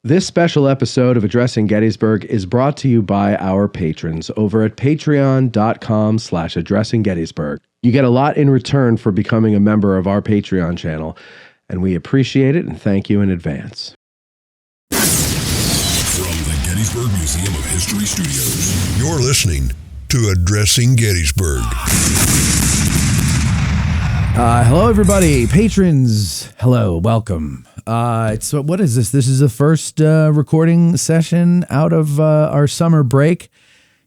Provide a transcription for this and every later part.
This special episode of Addressing Gettysburg is brought to you by our patrons over at patreon.com/addressinggettysburg. You get a lot in return for becoming a member of our Patreon channel, and we appreciate it and thank you in advance. From the Gettysburg Museum of History Studios, you're listening to Addressing Gettysburg. Hello, everybody. Patrons, hello, welcome. What is this? This is the first recording session out of our summer break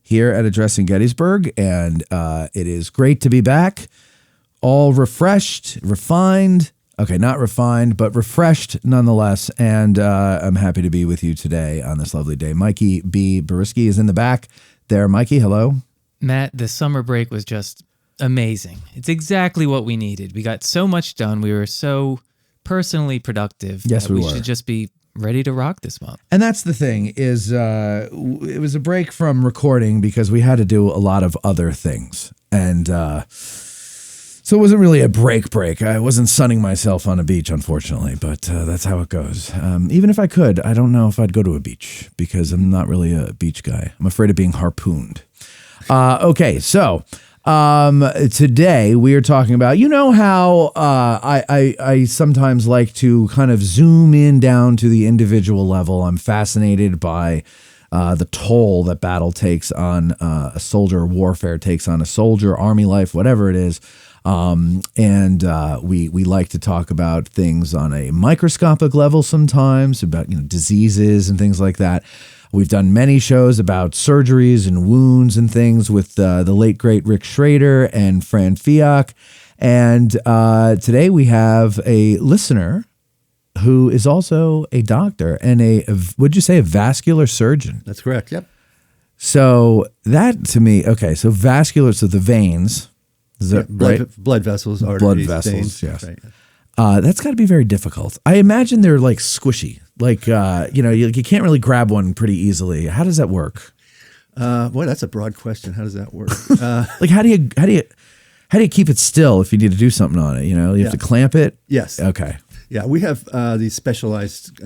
here at Addressing Gettysburg, and it is great to be back, all refreshed, refined. Okay, not refined, but refreshed nonetheless, and I'm happy to be with you today on this lovely day. Mikey B. Bariski is in the back there. Mikey, hello. Matt, the summer break was just amazing. It's exactly what we needed. We got so much done. We were so personally productive. Yes, we were. We should just be ready to rock this month. And that's the thing is it was a break from recording because we had to do a lot of other things. And so it wasn't really a break. I wasn't sunning myself on a beach, unfortunately, but that's how it goes. Even if I could, I don't know if I'd go to a beach because I'm not really a beach guy. I'm afraid of being harpooned. Okay, so today we are talking about, you know how I sometimes like to kind of zoom in down to the individual level. I'm fascinated by the toll that battle takes on a soldier, warfare takes on a soldier, army life, whatever it is. And we like to talk about things on a microscopic level sometimes, about diseases and things like that. We've done many shows about surgeries and wounds and things with the late, great Rick Schrader and Fran Fiak. And today we have a listener who is also a doctor and would you say a vascular surgeon? That's correct, yep. So that to me, okay, so vascular, so the veins. Is that right? Blood vessels, arteries, blood vessels, veins, yes. Right. That's got to be very difficult. I imagine they're like squishy, like you can't really grab one pretty easily. How does that work? Boy, that's a broad question. How does that work? Like how do you keep it still if you need to do something on it? You have to clamp it. Yes. Okay. Yeah, we have these specialized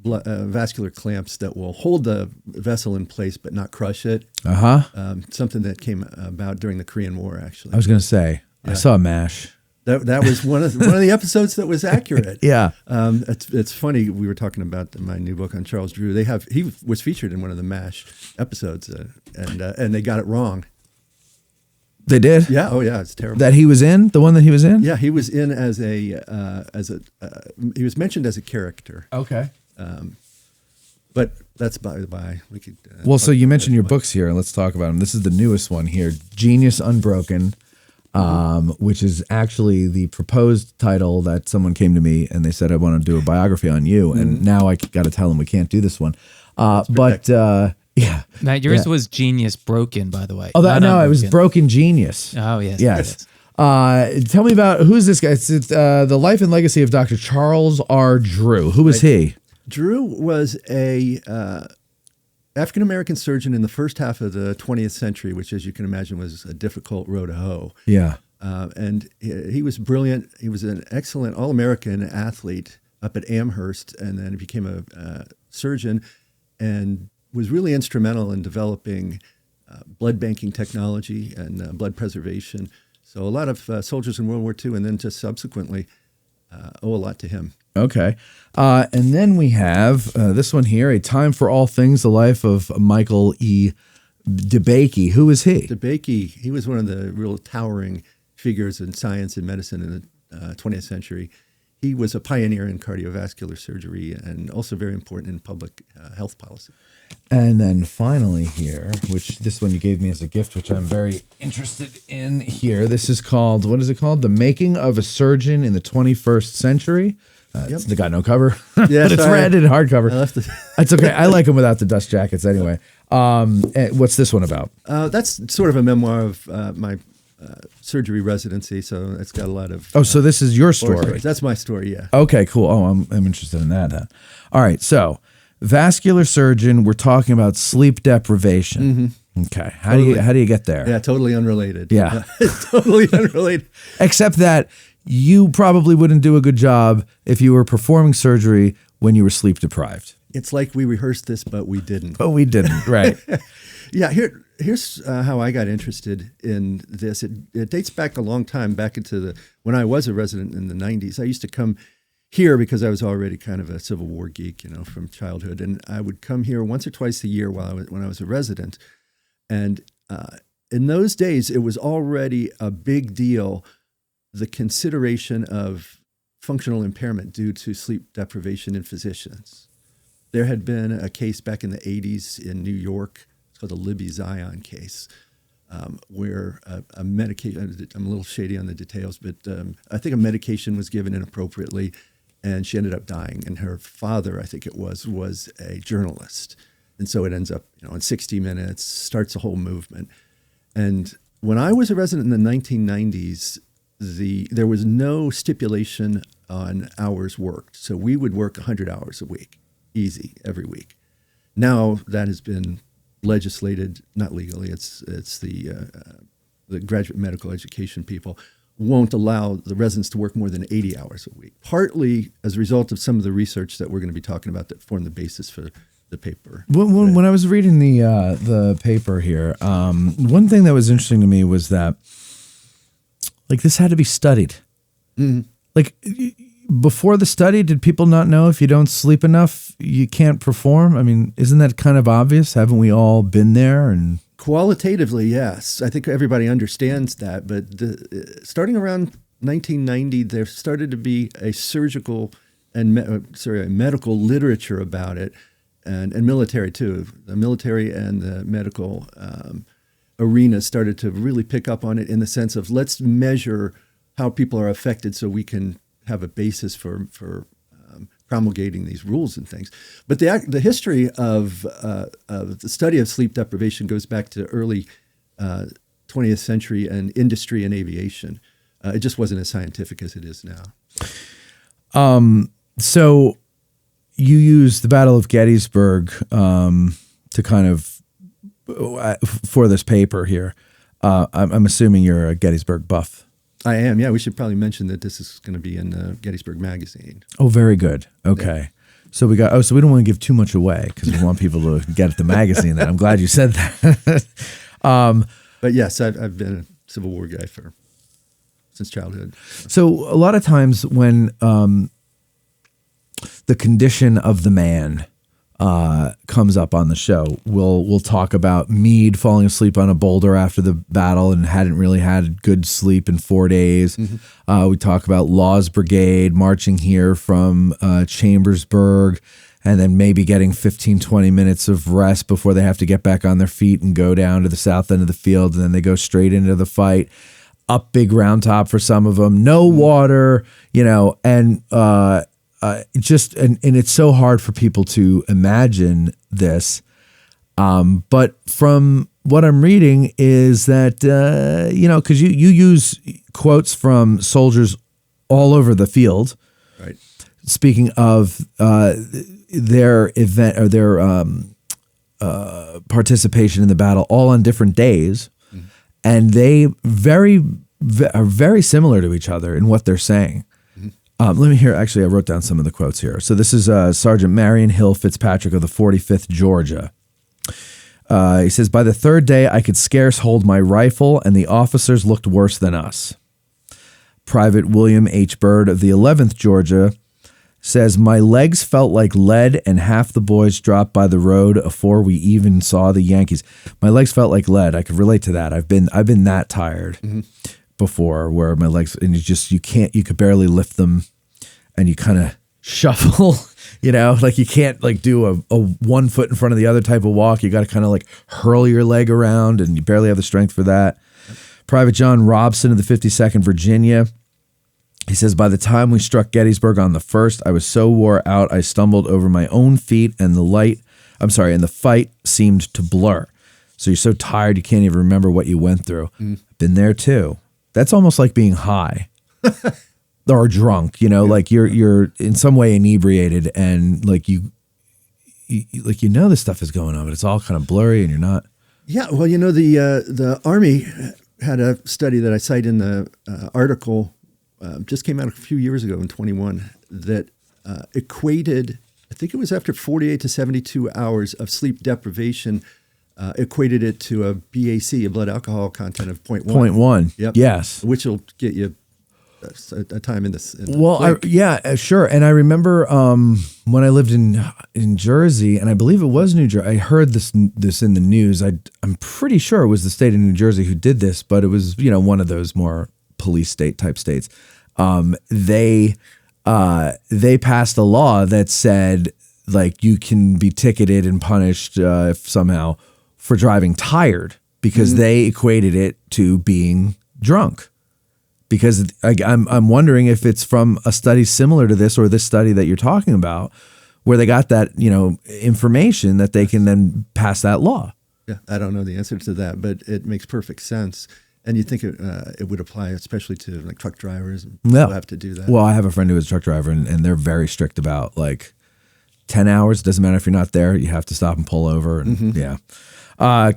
vascular clamps that will hold the vessel in place but not crush it. Something that came about during the Korean War, actually. I was going to say, yeah. I saw MASH. That was one of the episodes that was accurate. Yeah. It's funny. We were talking about my new book on Charles Drew. He was featured in one of the MASH episodes, and they got it wrong. They did? Yeah. Oh, yeah. It's terrible. That he was in? The one that he was in? Yeah, he was in as he was mentioned as a character. Okay. But that's by the by. We could. Well, so you mentioned your books here, and let's talk about them. This is the newest one here, Genius Unbroken, which is actually the proposed title that someone came to me and they said, I want to do a biography on you. And now I got to tell them we can't do this one. Yeah. Matt, yours was Genius Broken, by the way. Oh, it was Broken Genius. Oh, yes. Yes. Tell me about, who's this guy? It's the life and legacy of Dr. Charles R. Drew. Who was he? Drew was a African-American surgeon in the first half of the 20th century, which, as you can imagine, was a difficult row to hoe. Yeah. And he was brilliant. He was an excellent All-American athlete up at Amherst, and then he became a surgeon and was really instrumental in developing blood banking technology and blood preservation. So a lot of soldiers in World War II and then just subsequently owe a lot to him. Okay. And then we have this one here, A Time for All Things, the life of Michael E. DeBakey. Who is he? DeBakey, he was one of the real towering figures in science and medicine in the 20th century. He was a pioneer in cardiovascular surgery and also very important in public health policy. And then finally here, which this one you gave me as a gift, which I'm very interested in here. This is called, what is it called? The Making of a Surgeon in the 21st Century. It's got no cover, yes, but it's red and hardcover. It's okay. I like them without the dust jackets anyway. What's this one about? That's sort of a memoir of my surgery residency, so it's got a lot of... Oh, so this is your story. That's my story, yeah. Okay, cool. Oh, I'm interested in that. All right, so vascular surgeon, we're talking about sleep deprivation. Mm-hmm. Okay, how do you get there? Yeah, totally unrelated. Yeah. Totally unrelated. Except that you probably wouldn't do a good job if you were performing surgery when you were sleep deprived. it's like we rehearsed this, but we didn't. But we didn't, right. Yeah, here's how I got interested in this. It dates back a long time, back into when I was a resident in the 90s. I used to come here because I was already kind of a Civil War geek, from childhood. And I would come here once or twice a year when I was a resident. And in those days, it was already a big deal, the consideration of functional impairment due to sleep deprivation in physicians. There had been a case back in the 80s in New York. It's called the Libby Zion case, where a medication, I'm a little shady on the details, but I think a medication was given inappropriately, and she ended up dying. And her father, I think it was a journalist. And so it ends up, in 60 Minutes, starts a whole movement. And when I was a resident in the 1990s, there was no stipulation on hours worked. So we would work 100 hours a week, easy, every week. Now that has been legislated, not legally, it's the graduate medical education people won't allow the residents to work more than 80 hours a week, partly as a result of some of the research that we're going to be talking about that form the basis for the paper. When I was reading the paper here, one thing that was interesting to me was that, like, this had to be studied. Mm-hmm. Like, before the study, did people not know if you don't sleep enough, you can't perform? I mean, isn't that kind of obvious? Haven't we all been there? And qualitatively, yes. I think everybody understands that. But starting around 1990, there started to be a surgical and a medical literature about it, and military too. The military and the medical arena started to really pick up on it in the sense of, let's measure how people are affected so we can have a basis for promulgating these rules and things. But the history of the study of sleep deprivation goes back to early 20th century and industry and aviation. It just wasn't as scientific as it is now. So you use the Battle of Gettysburg to kind of, for this paper here. I'm assuming you're a Gettysburg buff. I am, yeah. We should probably mention that this is going to be in the Gettysburg Magazine. Oh, very good. Okay. Yeah. So we don't want to give too much away because we want people to get the magazine. Then I'm glad you said that. But yes, I've been a Civil War guy since childhood. So a lot of times when the condition of the man comes up on the show, we'll talk about Meade falling asleep on a boulder after the battle and hadn't really had good sleep in 4 days. Mm-hmm. We talk about Law's Brigade marching here from Chambersburg and then maybe getting 15, 20 minutes of rest before they have to get back on their feet and go down to the south end of the field, and then they go straight into the fight. Up Big Round Top for some of them, no water, and it's so hard for people to imagine this. But from what I'm reading is that, because you use quotes from soldiers all over the field, right? Speaking of their event or their participation in the battle, all on different days, mm-hmm. and they are very similar to each other in what they're saying. Let me hear. Actually, I wrote down some of the quotes here. So this is Sergeant Marion Hill Fitzpatrick of the 45th Georgia. He says, "By the third day, I could scarce hold my rifle, and the officers looked worse than us." Private William H. Byrd of the 11th Georgia says, "My legs felt like lead, and half the boys dropped by the road afore we even saw the Yankees." My legs felt like lead. I could relate to that. I've been that tired. Mm-hmm. Before, where my legs, and you could barely lift them, and you kind of shuffle, like you can't like do a 1 foot in front of the other type of walk. You got to kind of like hurl your leg around, and you barely have the strength for that. Private John Robson of the 52nd Virginia, he says, "By the time we struck Gettysburg on the 1st, I was so wore out I stumbled over my own feet, and the fight seemed to blur." So you're so tired you can't even remember what you went through. Been there too. That's almost like being high or drunk, like you're in some way inebriated, and like you this stuff is going on, but it's all kind of blurry and you're not. Yeah, well, the Army had a study that I cite in the article, just came out a few years ago in 21, that equated, I think it was after 48 to 72 hours of sleep deprivation, equated it to a BAC, a blood alcohol content of 0.1. 0.1. Yep. Yes. Which will get you a time in this. Sure. And I remember when I lived in Jersey, and I believe it was New Jersey. I heard this in the news. I'm pretty sure it was the state of New Jersey who did this, but it was one of those more police state type states. They passed a law that said like you can be ticketed and punished if somehow for driving tired because they equated it to being drunk. Because I'm wondering if it's from a study similar to this or this study that you're talking about, where they got that information that they can then pass that law. Yeah, I don't know the answer to that, but it makes perfect sense. And you think it would apply especially to like truck drivers who have to do that. Well, I have a friend who is a truck driver, and they're very strict about like 10 hours. Doesn't matter if you're not there, you have to stop and pull over. And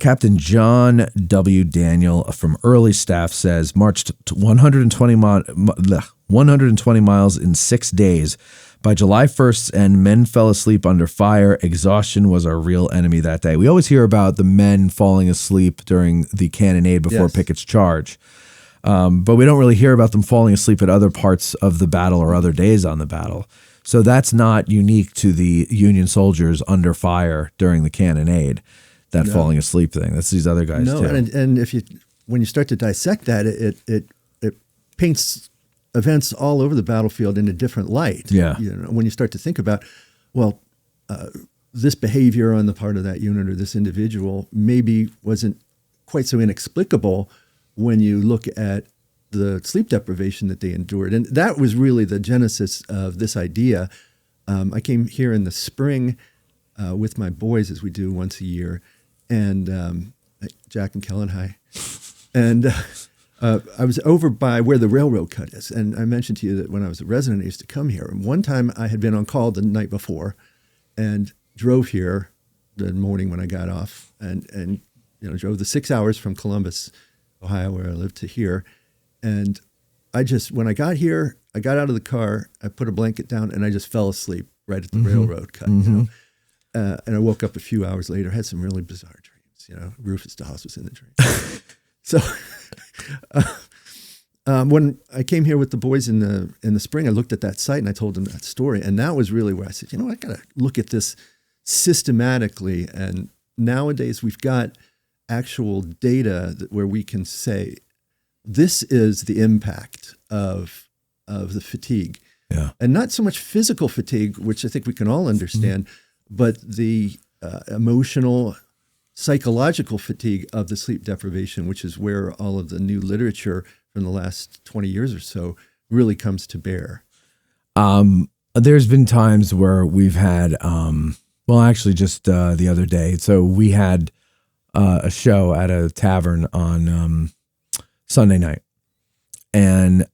Captain John W. Daniel from Early Staff says, marched 120 miles in 6 days. By July 1st, and men fell asleep under fire. Exhaustion was our real enemy that day. We always hear about the men falling asleep during the cannonade before Pickett's charge. But we don't really hear about them falling asleep at other parts of the battle or other days on the battle. So that's not unique to the Union soldiers under fire during the cannonade. That falling asleep thing. That's these other guys too. And when you start to dissect that, it paints events all over the battlefield in a different light. Yeah. When you start to think about, this behavior on the part of that unit or this individual maybe wasn't quite so inexplicable when you look at the sleep deprivation that they endured. And that was really the genesis of this idea. I came here in the spring with my boys, as we do once a year, and Jack and Kellen, hi. And I was over by where the railroad cut is. And I mentioned to you that when I was a resident, I used to come here. And one time I had been on call the night before and drove here the morning when I got off and drove the 6 hours from Columbus, Ohio, where I lived, to here. And when I got here, I got out of the car, I put a blanket down, and I just fell asleep right at the railroad cut. And I woke up a few hours later, had some really bizarre dreams. Rufus Dawes was in the dream. So when I came here with the boys in the spring, I looked at that site and I told them that story. And that was really where I said, I got to look at this systematically. And nowadays we've got actual data where we can say, this is the impact of the fatigue. Yeah. And not so much physical fatigue, which I think we can all understand, but the emotional, psychological fatigue of the sleep deprivation, which is where all of the new literature from the last 20 years or so really comes to bear. There's been times where we've had, actually just the other day. So we had a show at a tavern on Sunday night. And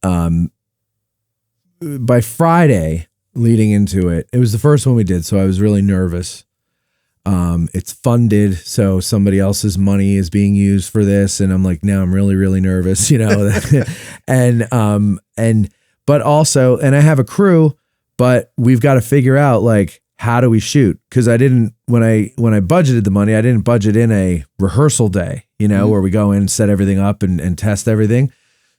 by Friday, leading into it, it was the first one we did. So I was really nervous. It's funded, so somebody else's money is being used for this, and I'm like, now I'm really, really nervous, but also, and I have a crew, but we've got to figure out like, how do we shoot? Because I didn't, when I budgeted the money, I didn't budget in a rehearsal day, where we go in and set everything up and test everything.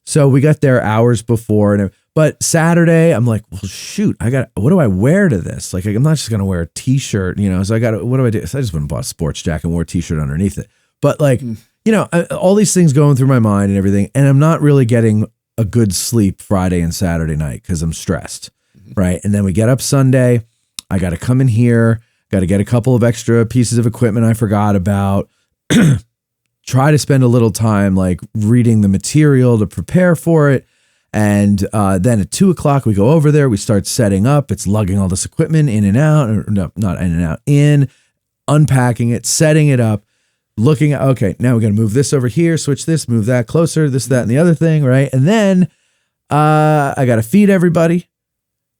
So we got there hours before, but Saturday, I'm like, well, shoot, what do I wear to this? Like, I'm not just going to wear a t-shirt, so what do I do? So I just went and bought a sports jacket and wore a t-shirt underneath it. But like, all these things going through my mind and everything. And I'm not really getting a good sleep Friday and Saturday night because I'm stressed. Right. And then we get up Sunday. I got to come in here, got to get a couple of extra pieces of equipment I forgot about. Try to spend a little time like reading the material to prepare for it. And then at 2:00, we go over there, we start setting up. It's lugging all this equipment in and out, or no, not in and out, unpacking it, setting it up, looking at, okay, now we got to move this over here, switch this, move that closer, this, that, and the other thing, right? And then I got to feed everybody.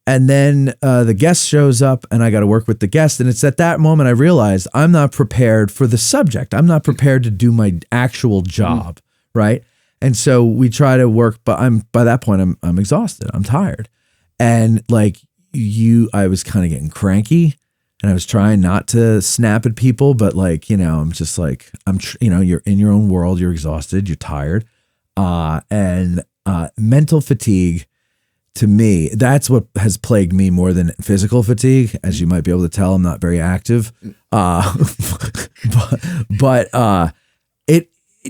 And then the guest shows up and I got to work with the guest. And it's at that moment I realized I'm not prepared for the subject. I'm not prepared to do my actual job, right? And so we try to work, but by that point I'm exhausted. I'm tired. And like I was kind of getting cranky and I was trying not to snap at people, but like, I'm just like, you're in your own world, you're exhausted, you're tired. And mental fatigue, to me, that's what has plagued me more than physical fatigue. As you might be able to tell, I'm not very active. But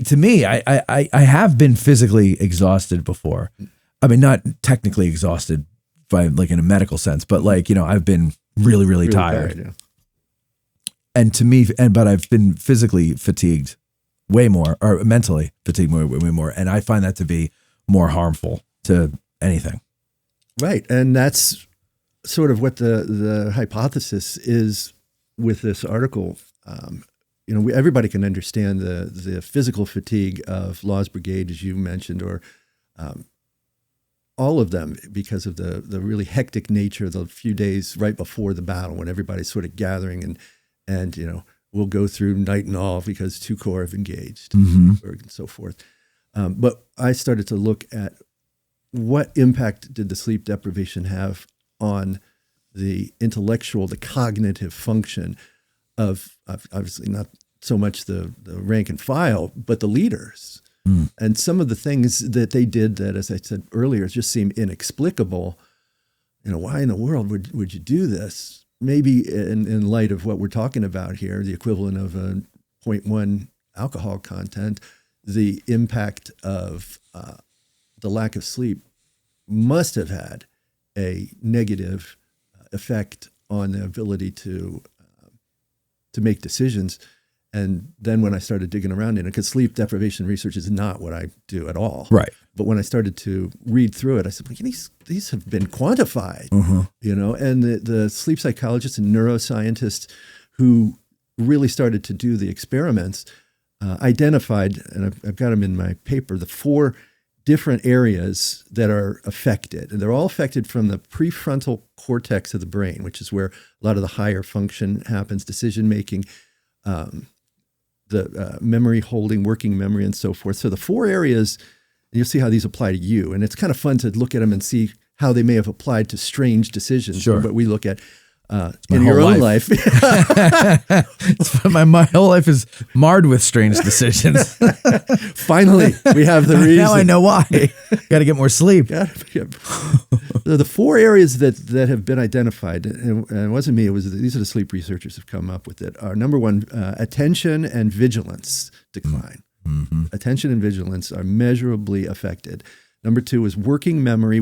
to me, I have been physically exhausted before. I mean, not technically exhausted by like in a medical sense, but like, I've been really tired. Yeah. And to me, but I've been physically fatigued way more, or mentally fatigued way more. And I find that to be more harmful to anything. Right. And that's sort of what the hypothesis is with this article. Everybody can understand the physical fatigue of Law's Brigade, as you mentioned, or all of them, because of the really hectic nature of the few days right before the battle, when everybody's sort of gathering and we'll go through night and all because 2 corps have engaged, and so forth. But I started to look at what impact did the sleep deprivation have on the intellectual, the cognitive function of obviously not so much the rank and file, but the leaders. And some of the things that they did that, as I said earlier, just seem inexplicable. Why in the world would you do this? Maybe in light of what we're talking about here, the equivalent of a 0.1 alcohol content, the impact of the lack of sleep must have had a negative effect on the ability to make decisions. And then when I started digging around in it, because sleep deprivation research is not what I do at all. Right. But when I started to read through it, I said, these have been quantified, and the sleep psychologists and neuroscientists who really started to do the experiments identified, and I've got them in my paper, the 4 different areas that are affected. And they're all affected from the prefrontal cortex of the brain, which is where a lot of the higher function happens, decision-making, the memory holding, working memory, and so forth. So the 4 areas, you'll see how these apply to you. And it's kind of fun to look at them and see how they may have applied to strange decisions. Sure. But we look at in your own life. my whole life is marred with strange decisions. Finally, we have the reason. Now I know why. Got to get more sleep. The 4 areas that have been identified, and it wasn't me, these are the sleep researchers who've come up with it, are number 1, attention and vigilance decline. Attention and vigilance are measurably affected. Number 2 is working memory,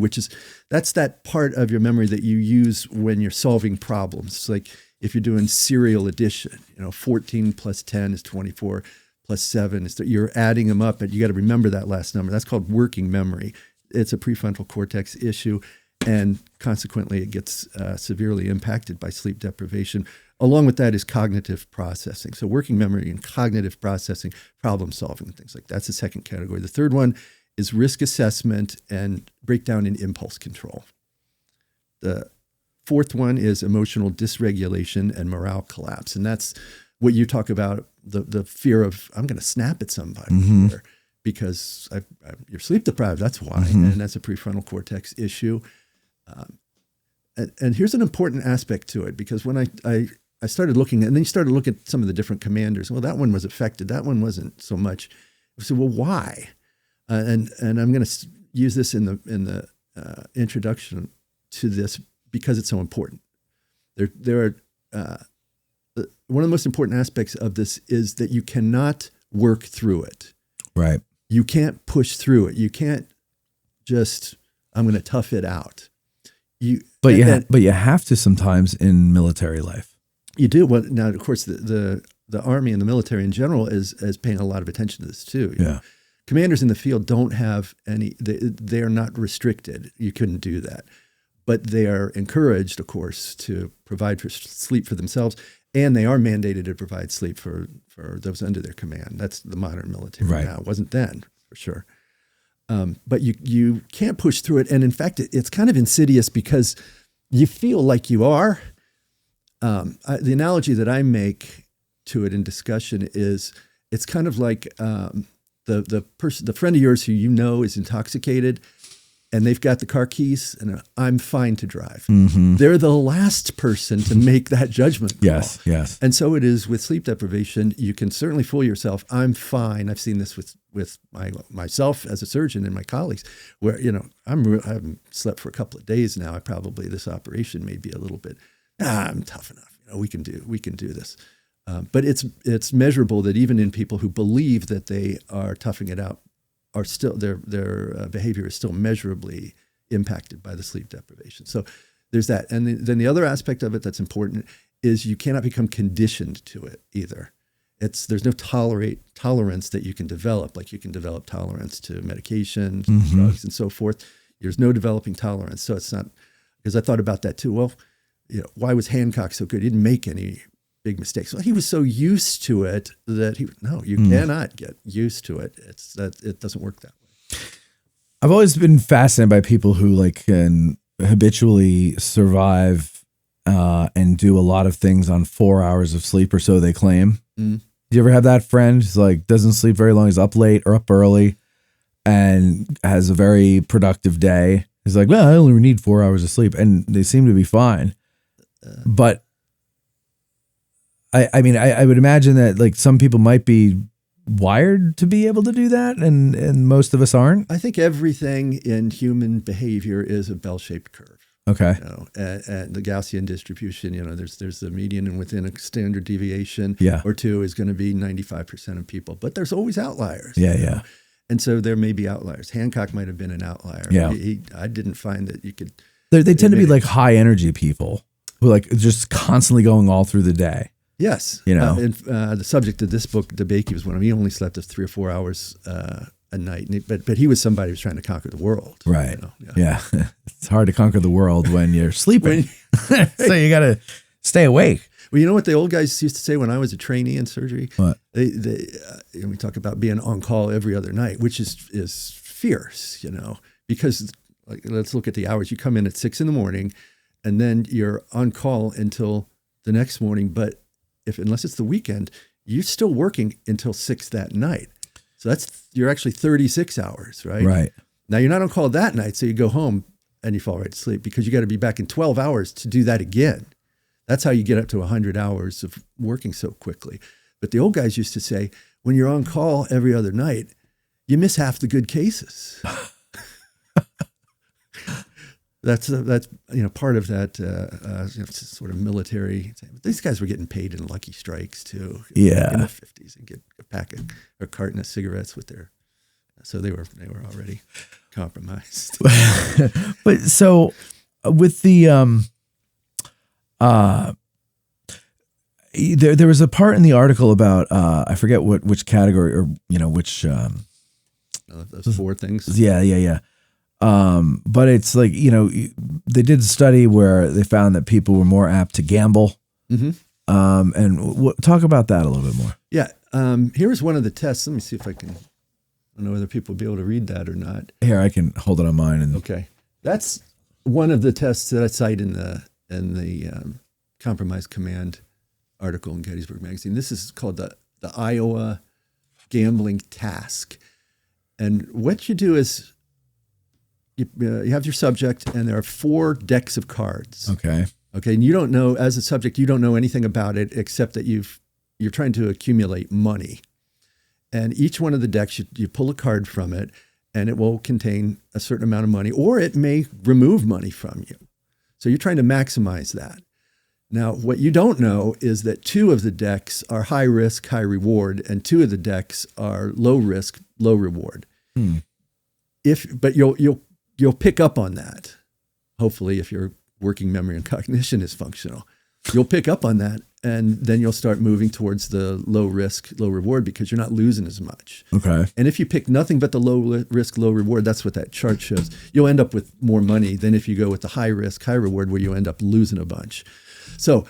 that's that part of your memory that you use when you're solving problems. It's like if you're doing serial addition, 14 plus 10 is 24 plus 7 is you're adding them up, and you got to remember that last number. That's called working memory. It's a prefrontal cortex issue, and consequently it gets severely impacted by sleep deprivation. Along with that is cognitive processing. So working memory and cognitive processing, problem solving, and things like that. That's the second category. The third one is risk assessment and breakdown in impulse control. The fourth one is emotional dysregulation and morale collapse. And that's what you talk about, the fear of, I'm going to snap at somebody here because you're sleep deprived, that's why. And that's a prefrontal cortex issue. And here's an important aspect to it, because when I started looking, and then you started looking at some of the different commanders. Well, that one was affected. That one wasn't so much. So, well, why? And I'm going to use this in the introduction to this because it's so important. There are one of the most important aspects of this is that you cannot work through it. Right. You can't push through it. You can't just, I'm going to tough it out. But you have to sometimes in military life. You do. Well, now, of course, the Army and the military in general is paying a lot of attention to this too. You know? Commanders in the field don't have any, they are not restricted. You couldn't do that. But they are encouraged, of course, to provide for sleep for themselves, and they are mandated to provide sleep for those under their command. That's the modern military now. It wasn't then, for sure. But you can't push through it. And in fact, it's kind of insidious because you feel like you are. The analogy that I make to it in discussion is it's kind of like the friend of yours who you know is intoxicated, and they've got the car keys and I'm fine to drive. Mm-hmm. They're the last person to make that judgment call. Yes, yes. And so it is with sleep deprivation. You can certainly fool yourself. I'm fine. I've seen this with myself as a surgeon and my colleagues, where I haven't slept for a couple of days now. This operation may be a little bit. I'm tough enough. We can do this. But it's measurable that even in people who believe that they are toughing it out, are still their behavior is still measurably impacted by the sleep deprivation. So there's that. And then the other aspect of it that's important is you cannot become conditioned to it either. There's no tolerance that you can develop, like you can develop tolerance to medications, drugs, and so forth. There's no developing tolerance. So it's not, because I thought about that too. Well, why was Hancock so good? He didn't make any big mistakes. Well, he was so used to it that you cannot get used to it. It doesn't work that way. I've always been fascinated by people who can habitually survive and do a lot of things on 4 hours of sleep or so they claim. Do you ever have that friend who's doesn't sleep very long, is up late or up early and has a very productive day? He's like, well, I only need 4 hours of sleep, and they seem to be fine. But I mean, I would imagine that some people might be wired to be able to do that, and most of us aren't. I think everything in human behavior is a bell-shaped curve. Okay. And the Gaussian distribution, there's the median, and within a standard deviation or two is going to be 95% of people. But there's always outliers. Yeah. And so there may be outliers. Hancock might have been an outlier. Yeah. I didn't find that you could. They tend to be high energy people who just constantly going all through the day. Yes. The subject of this book, DeBakey, was one of them. He only slept 3 or 4 hours a night, but he was somebody who was trying to conquer the world. Right. Yeah. It's hard to conquer the world when you're sleeping. So you got to stay awake. Well, you know what the old guys used to say when I was a trainee in surgery? What? We talk about being on call every other night, which is fierce, because let's look at the hours. You come in at 6 a.m, and then you're on call until the next morning. But unless it's the weekend, you're still working until 6 that night. So you're actually 36 hours, right? Right. Now you're not on call that night, so you go home and you fall right to sleep because you got to be back in 12 hours to do that again. That's how you get up to 100 hours of working so quickly. But the old guys used to say, when you're on call every other night, you miss half the good cases. That's part of that sort of military thing. But these guys were getting paid in lucky strikes too. Yeah. In the 50s, and get a packet or carton of cigarettes so they were already compromised. But so with the there was a part in the article about I forget which category or which those 4 things. Yeah. But it's they did a study where they found that people were more apt to gamble. Mm-hmm. And talk about that a little bit more. Yeah. Here's one of the tests. Let me see if I can. I don't know whether people will be able to read that or not. Here, I can hold it on mine. Okay. That's one of the tests that I cite in the Compromise Command article in Gettysburg Magazine. This is called the Iowa Gambling Task. And what you do is you have your subject, and there are 4 decks of cards. Okay. And you don't know, as a subject, you don't know anything about it except that you're trying to accumulate money. And each one of the decks, you pull a card from it, and it will contain a certain amount of money, or it may remove money from you. So you're trying to maximize that. Now, what you don't know is that 2 of the decks are high risk, high reward, and 2 of the decks are low risk, low reward. But you'll pick up on that. Hopefully, if your working memory and cognition is functional, you'll pick up on that, and then you'll start moving towards the low risk, low reward because you're not losing as much. Okay. And if you pick nothing but the low risk, low reward, that's what that chart shows. You'll end up with more money than if you go with the high risk, high reward, where you end up losing a bunch. So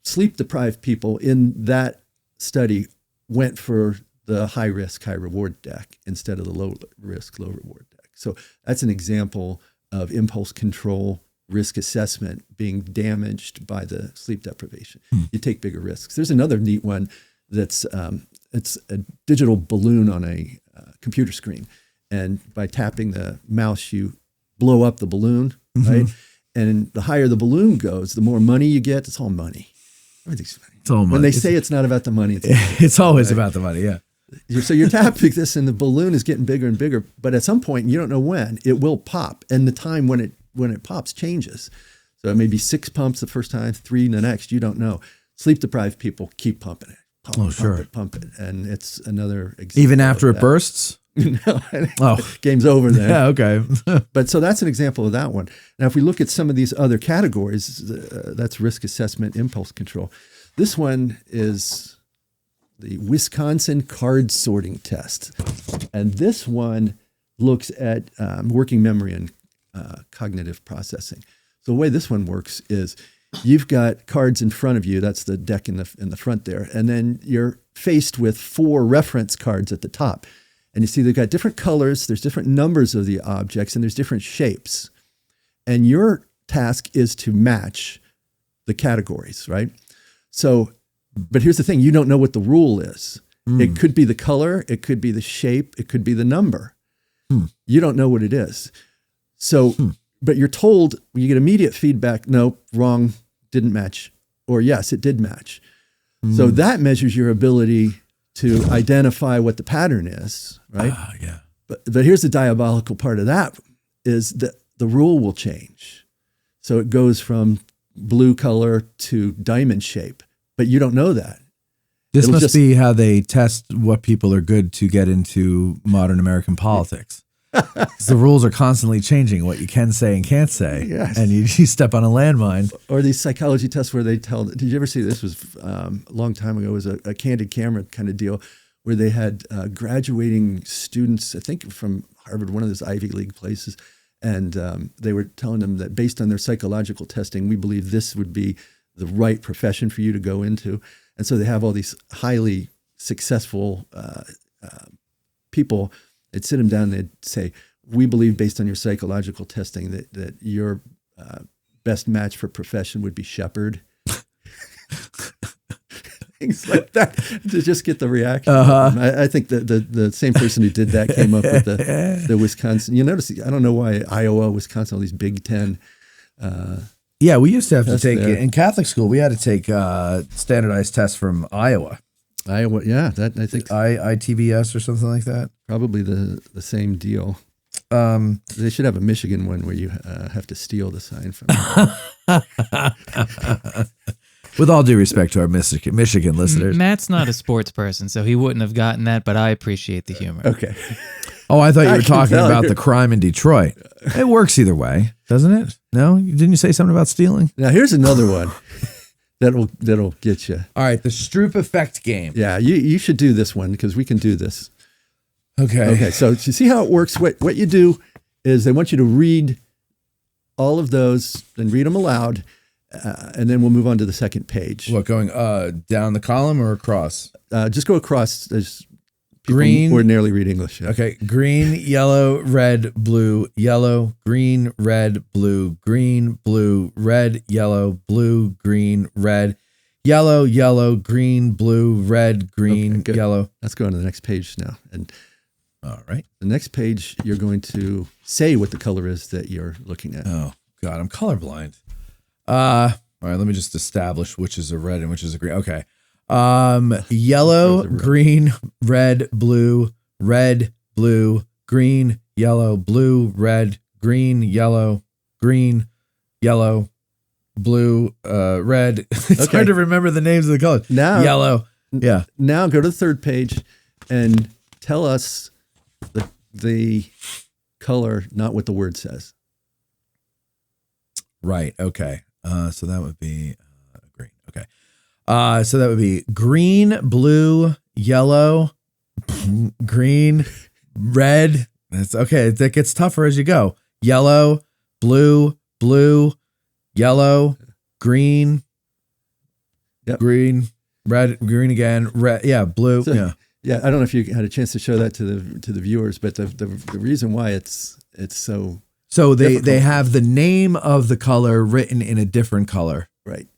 sleep deprived people in that study went for the high risk, high reward deck instead of the low risk, low reward deck. So that's an example of impulse control risk assessment being damaged by the sleep deprivation. You take bigger risks. There's another neat one that's it's a digital balloon on a computer screen. And by tapping the mouse, you blow up the balloon, right? And the higher the balloon goes, the more money you get. It's all money. Everything's money. It's all money. When they say it's not about the money, It's always about the money. Yeah. So you're tapping this, and the balloon is getting bigger and bigger. But at some point, you don't know when it will pop, and the time when it pops changes. So it may be 6 pumps the first time, 3 the next. You don't know. Sleep deprived people keep pumping it. Pump it, and it's another example. Even after it bursts. No, Oh, game's over then. yeah. Okay. But so that's an example of that one. Now, if we look at some of these other categories, that's risk assessment, impulse control. This one is the Wisconsin card sorting test. And this one looks at working memory and cognitive processing. So the way this one works is you've got cards in front of you. That's the deck in the front there. And then you're faced with 4 reference cards at the top. And you see they've got different colors, there's different numbers of the objects, and there's different shapes. And your task is to match the categories, right? So, but here's the thing, you don't know what the rule is. It could be the color, it could be the shape, it could be the number. You don't know what it is. So, but you're told, you get immediate feedback, no, wrong, didn't match, or yes, it did match. So that measures your ability to identify what the pattern is, right? Yeah. But here's the diabolical part of that is that the rule will change. So it goes from blue color to diamond shape, but you don't know that. This It'll must just be how they test what people are good to get into modern American politics. 'Cause the rules are constantly changing, what you can say and can't say. Yes. And you step on a landmine. Or these psychology tests where they tell, did you ever see this? Was a long time ago, it was a candid camera kind of deal where they had graduating students, I think from Harvard, one of those Ivy League places. And they were telling them that based on their psychological testing, we believe this would be the right profession for you to go into. And so they have all these highly successful people. They'd sit them down and they'd say, we believe based on your psychological testing that your best match for profession would be shepherd. Things like that to just get the reaction. I think the same person who did that came up with the Wisconsin. You notice, I don't know why Iowa, Wisconsin, all these Big Ten. Yeah, we used to have to take, there. in Catholic school, we had to take standardized tests from Iowa. Iowa, yeah, that I think ITBS or something like that. probably the same deal. They should have a Michigan one where you have to steal the sign from. With all due respect to our Michigan listeners. Matt's not a sports person, so he wouldn't have gotten that, but I appreciate the humor. Okay. Oh, I thought you I were can talking tell about you. the crime in Detroit. It works either way, doesn't it? No? Didn't you say something about stealing? Now here's another one that'll get you. All right, the Stroop effect game. Yeah, you should do this one because we can do this. Okay. Okay, so you see how it works? What you do is they want you to read all of those and read them aloud, and then we'll move on to the second page. What, going down the column or across? Just go across. There's people Green. who ordinarily read English. Yeah. Okay, green, yellow, red, blue, yellow, green, red, blue, red, yellow, blue, green, red, yellow, yellow, green, blue, red, green, Okay, good. yellow. Let's go on to the next page now. And All right. the next page, you're going to say what the color is that you're looking at. Oh, God, I'm colorblind. All right, let me just establish which is a red and which is a green. Okay. Yellow, green, red, blue, green, yellow, blue, red, green, yellow, blue, red. It's Okay. hard to remember the names of the colors. Now- Yellow. Yeah. Now go to the third page and tell us the color, not what the word says. Right. Okay. So that would be green. Okay. So that would be green, blue, yellow, green, red. That's okay. That gets tougher as you go. Yellow, blue, yellow, green, Yep. green, red, green again, red. Yeah. Blue. So- yeah. Yeah, I don't know if you had a chance to show that to the viewers, but the reason why it's so So they difficult. have the name of the color written in a different color, right.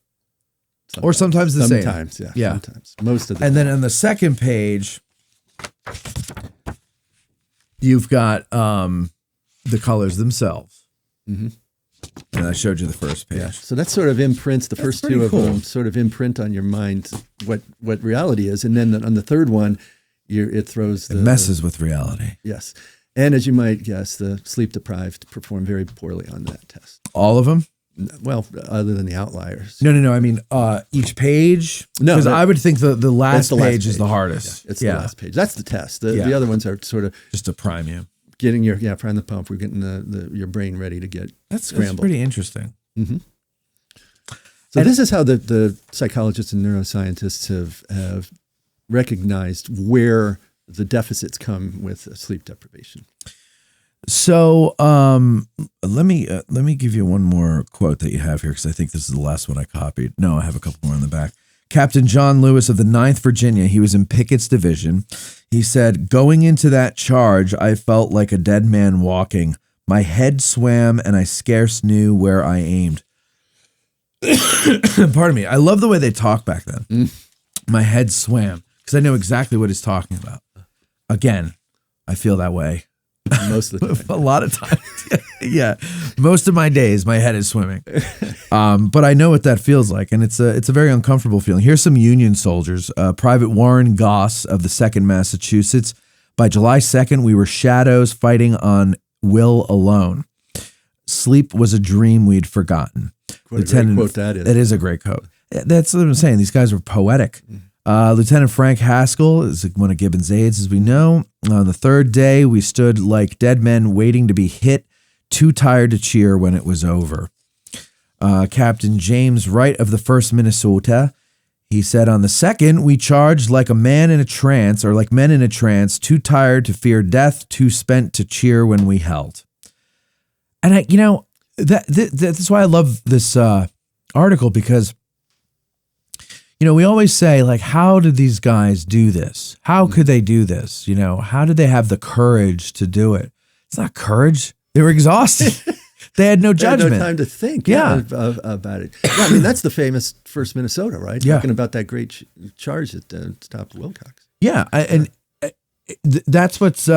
or sometimes the same. Sometimes, yeah. Yeah. Sometimes. Most of the And then time. on the second page, you've got the colors themselves. And I showed you the first page. Yeah. So that sort of imprints, the first two of them sort of imprint on your mind what reality is. And then on the third one, it throws It messes with reality. Yes. And as you might guess, the sleep deprived perform very poorly on that test. All of them? Well, other than the outliers. No. I mean, each page? No. Because I would think the last page is the Yeah, hardest. it's the last page. That's the test. The other ones are sort of just to prime you. getting prime the pump. We're getting your brain ready to get scrambled. That's pretty interesting. So this is how the psychologists and neuroscientists have recognized where the deficits come with sleep deprivation. So let me give you one more quote that you have here, because I think this is the last one I copied. No, I have a couple more in the back. Captain John Lewis of the 9th Virginia, he was in Pickett's division. He said, "Going into that charge, I felt like a dead man walking. My head swam and I scarce knew where I aimed." Pardon me. I love the way they talk back then. My head swam, because I know exactly what he's talking about. Again, I feel that way. Most of the time. A lot of times. Yeah. Most of my days, my head is swimming. But I know what that feels like. And it's a very uncomfortable feeling. Here's some Union soldiers. Private Warren Goss of the 2nd Massachusetts. By July 2nd, we were shadows fighting on will alone. Sleep was a dream we'd forgotten. What a great quote that is. It is a great quote. That's what I'm saying. These guys were poetic. Lieutenant Frank Haskell is one of Gibbon's aides, as we know. On the 3rd day, we stood like dead men waiting to be hit, too tired to cheer when it was over. Captain James Wright of the 1st Minnesota, he said, on the 2nd, we charged like a man in a trance, or like men in a trance, too tired to fear death, too spent to cheer when we held. And that's why I love this article, because we always say, like, how did these guys do this? How could they do this? How did they have the courage to do it? It's not courage. They were exhausted. They had no judgment. They had no time to think about it. Yeah, I mean, that's the famous 1st Minnesota, right? Yeah. Talking about that great charge that stopped Wilcox. Yeah. That's what's,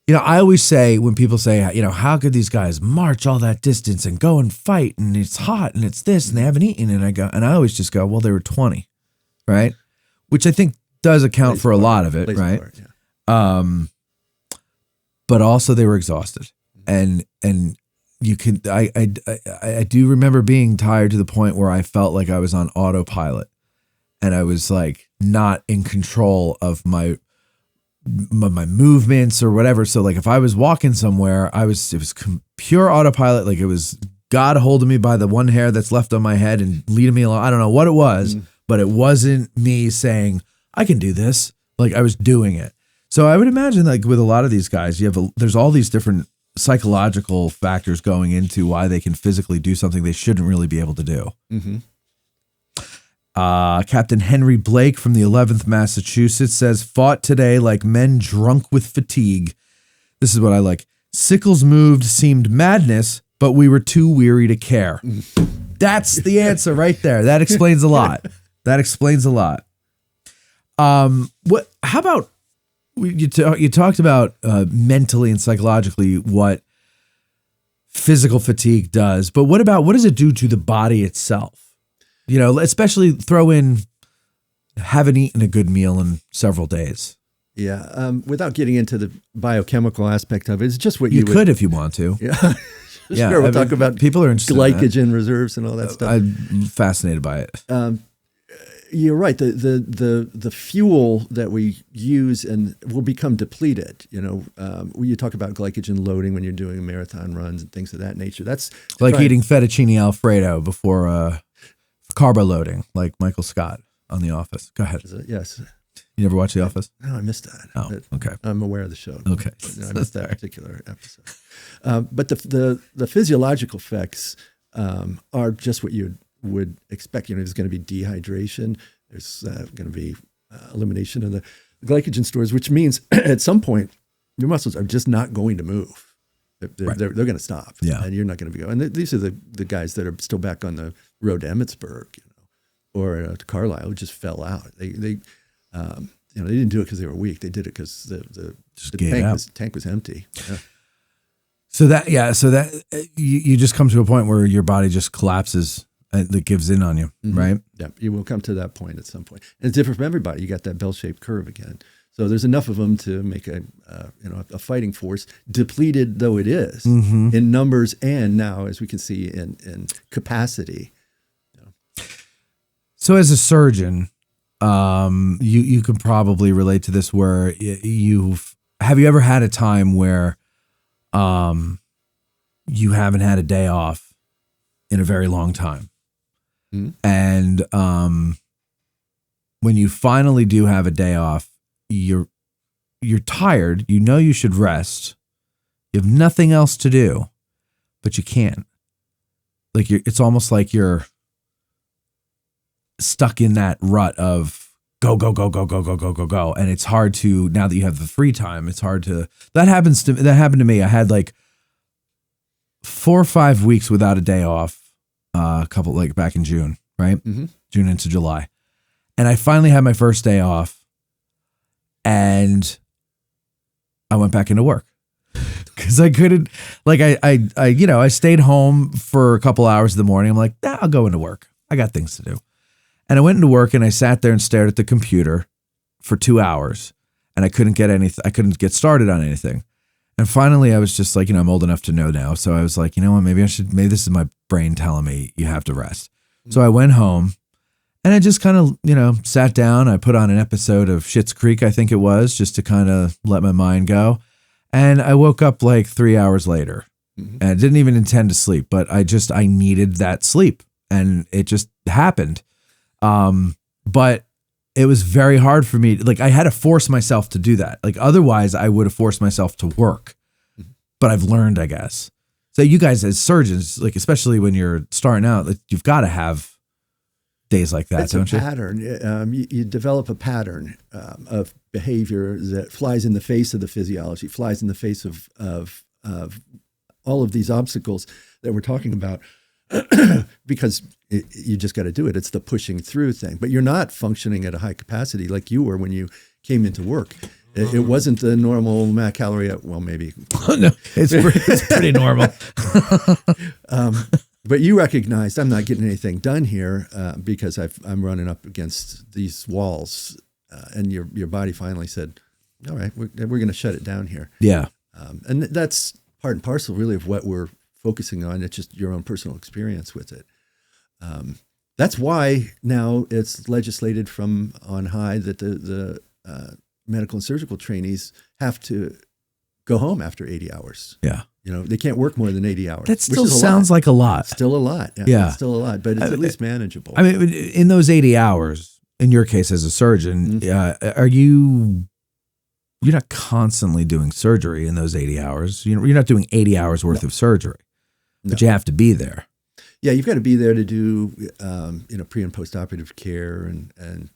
I always say when people say, how could these guys march all that distance and go and fight, and it's hot and it's this and they haven't eaten, and I always just go, well, they were 20, right? Which I think does account for a lot of it, right? But also they were exhausted, and you can, I do remember being tired to the point where I felt like I was on autopilot, and I was like not in control of my movements or whatever. So like if I was walking somewhere, it was pure autopilot. Like it was God holding me by the one hair that's left on my head and leading me along. I don't know what it was, but it wasn't me saying, I can do this. Like I was doing it. So I would imagine, like with a lot of these guys, there's all these different psychological factors going into why they can physically do something they shouldn't really be able to do. Captain Henry Blake from the 11th Massachusetts says, fought today like men drunk with fatigue. This is what I like. Sickles moved seemed madness, but we were too weary to care. That's the answer right there. That explains a lot. How about you talked about mentally and psychologically what physical fatigue does, but what does it do to the body itself? Especially throw in haven't eaten a good meal in several days. Yeah. Without getting into the biochemical aspect of it, it's just what you could if you want to. Yeah. Yeah. Sure. We'll talk about people are interested glycogen reserves and all that stuff. I'm fascinated by it. You're right. The fuel that we use and will become depleted. When you talk about glycogen loading when you're doing marathon runs and things of that nature, that's like eating fettuccine Alfredo before carbo loading, like Michael Scott on The Office. Go ahead. Yes. You never watched The Office? No, I missed that. Oh, okay. I'm aware of the show. Okay. I missed that particular episode. But the physiological effects are just what you would expect. There's going to be dehydration. There's going to be elimination of the glycogen stores, which means at some point your muscles are just not going to move. They're going to stop. Yeah. And you're not going to be going. And these are the guys that are still back on the road to Emmitsburg, or to Carlisle, who just fell out. They didn't do it because they were weak. They did it because the tank was empty. Yeah. So that you just come to a point where your body just collapses and it gives in on you, right? Yeah, you will come to that point at some point. And it's different from everybody. You got that bell-shaped curve again. So there's enough of them to make a fighting force, depleted though it is in numbers and now, as we can see, in capacity. So as a surgeon, you can probably relate to this where have you ever had a time where you haven't had a day off in a very long time? And when you finally do have a day off, you're tired, you should rest. You have nothing else to do, but you can't. Like it's almost like you're stuck in that rut of go. And it's hard to, now that you have the free time, it's hard to, that happened to me. I had like 4 or 5 weeks without a day off, a couple, like back in June, right? June into July. And I finally had my first day off and I went back into work because I couldn't, like, I stayed home for a couple hours in the morning. I'm like, I'll go into work. I got things to do. And I went into work and I sat there and stared at the computer for 2 hours and I couldn't get anything. I couldn't get started on anything. And finally I was just like, I'm old enough to know now. So I was like, you know what, maybe this is my brain telling me you have to rest. So I went home and I just kind of, sat down. I put on an episode of Schitt's Creek, I think it was, just to kind of let my mind go. And I woke up like 3 hours later and I didn't even intend to sleep, but I needed that sleep and it just happened. But it was very hard for me. Like I had to force myself to do that. Like otherwise I would have forced myself to work, but I've learned, I guess. So you guys as surgeons, like, especially when you're starting out, like you've got to have days like that, don't you? It's a pattern. You develop a pattern of behavior that flies in the face of the physiology, flies in the face of all of these obstacles that we're talking about. Because you just got to do it. It's the pushing through thing. But you're not functioning at a high capacity like you were when you came into work. It wasn't the normal calorie. Well, maybe. No, it's pretty normal. But you recognized I'm not getting anything done here because I'm running up against these walls, and your body finally said, "All right, we're going to shut it down here." Yeah, and that's part and parcel, really, of what we're focusing on. It's just your own personal experience with it. That's why now it's legislated from on high that the medical and surgical trainees have to go home after 80 hours. Yeah. They can't work more than 80 hours. That still sounds like a lot. Still a lot. Yeah. It's still a lot, but it's at least manageable. I mean, in those 80 hours, in your case as a surgeon, you're not constantly doing surgery in those 80 hours. You're not doing 80 hours worth of surgery, but you have to be there. Yeah, you've got to be there to do, pre and post-operative care and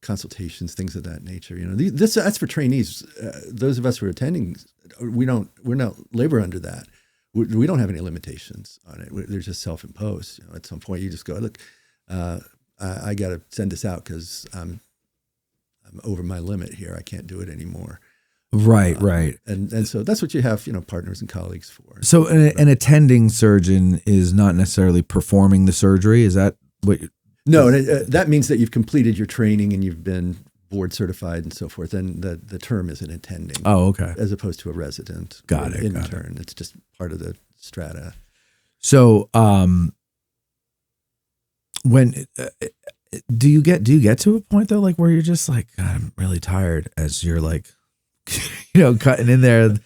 consultations, things of that nature. That's for trainees. Those of us who are attending, we're not labor under that. We don't have any limitations on it. They're just self-imposed. At some point, you just go, look, I got to send this out because I'm over my limit here. I can't do it anymore. Right. And so that's what you have, partners and colleagues for. So an attending surgeon is not necessarily performing the surgery. Is that what? No, that means that you've completed your training and you've been board certified and so forth. And the term is an attending. Oh, okay. As opposed to a resident. Got it. Intern. It's just part of the strata. So, when do you get to a point though, like where you're just like, God, I'm really tired, as you're like, cutting in there?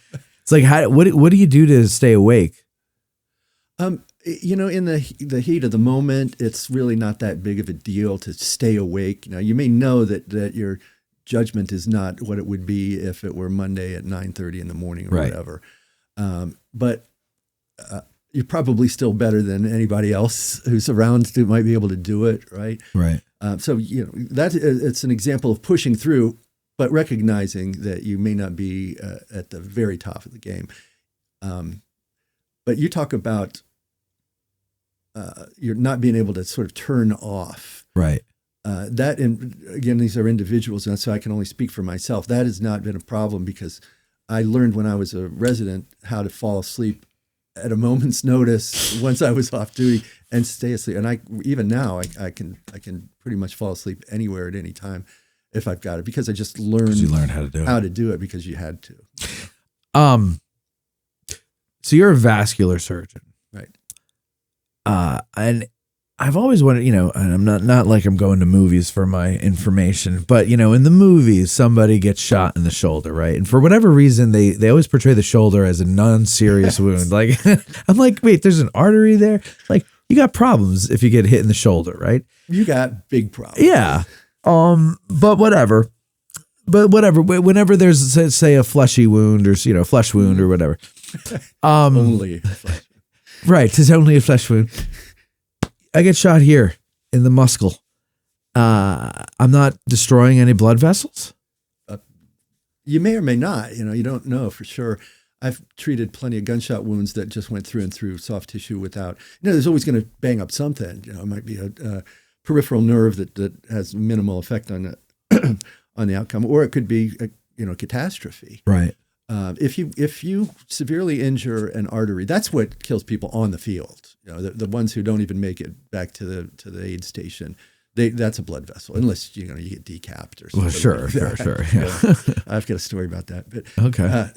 It's like, what do you do to stay awake? In the heat of the moment, it's really not that big of a deal to stay awake. Now, you may know that your judgment is not what it would be if it were Monday at 9:30 in the morning or whatever. But you're probably still better than anybody else who's around who might be able to do it, right? Right. So it's an example of pushing through, but recognizing that you may not be at the very top of the game. But you talk about you're not being able to sort of turn off. Right. Again, these are individuals, and so I can only speak for myself. That has not been a problem because I learned when I was a resident how to fall asleep at a moment's notice once I was off duty and stay asleep. And even now I can pretty much fall asleep anywhere at any time if I've got it, because I just learned how to do it because you had to. So you're a vascular surgeon, right? And I've always wanted, and I'm not like I'm going to movies for my information, but in the movies, somebody gets shot in the shoulder, right? And for whatever reason, they always portray the shoulder as a non-serious wound. Like, I'm like, wait, there's an artery there? Like, you got problems if you get hit in the shoulder, right? You got big problems. Yeah. But whatever. Whenever there's, say, a fleshy wound or, flesh wound or whatever. Only a flesh wound. Right. It's only a flesh wound. I get shot here in the muscle. I'm not destroying any blood vessels? You may or may not. You don't know for sure. I've treated plenty of gunshot wounds that just went through and through soft tissue without, there's always going to bang up something. It might be a peripheral nerve that has minimal effect on the, on the outcome, or it could be a catastrophe. Right. If you severely injure an artery, that's what kills people on the field. The ones who don't even make it back to the aid station, that's a blood vessel, unless you get decapped or something. Well, sure. Yeah. I've got a story about that. But okay, I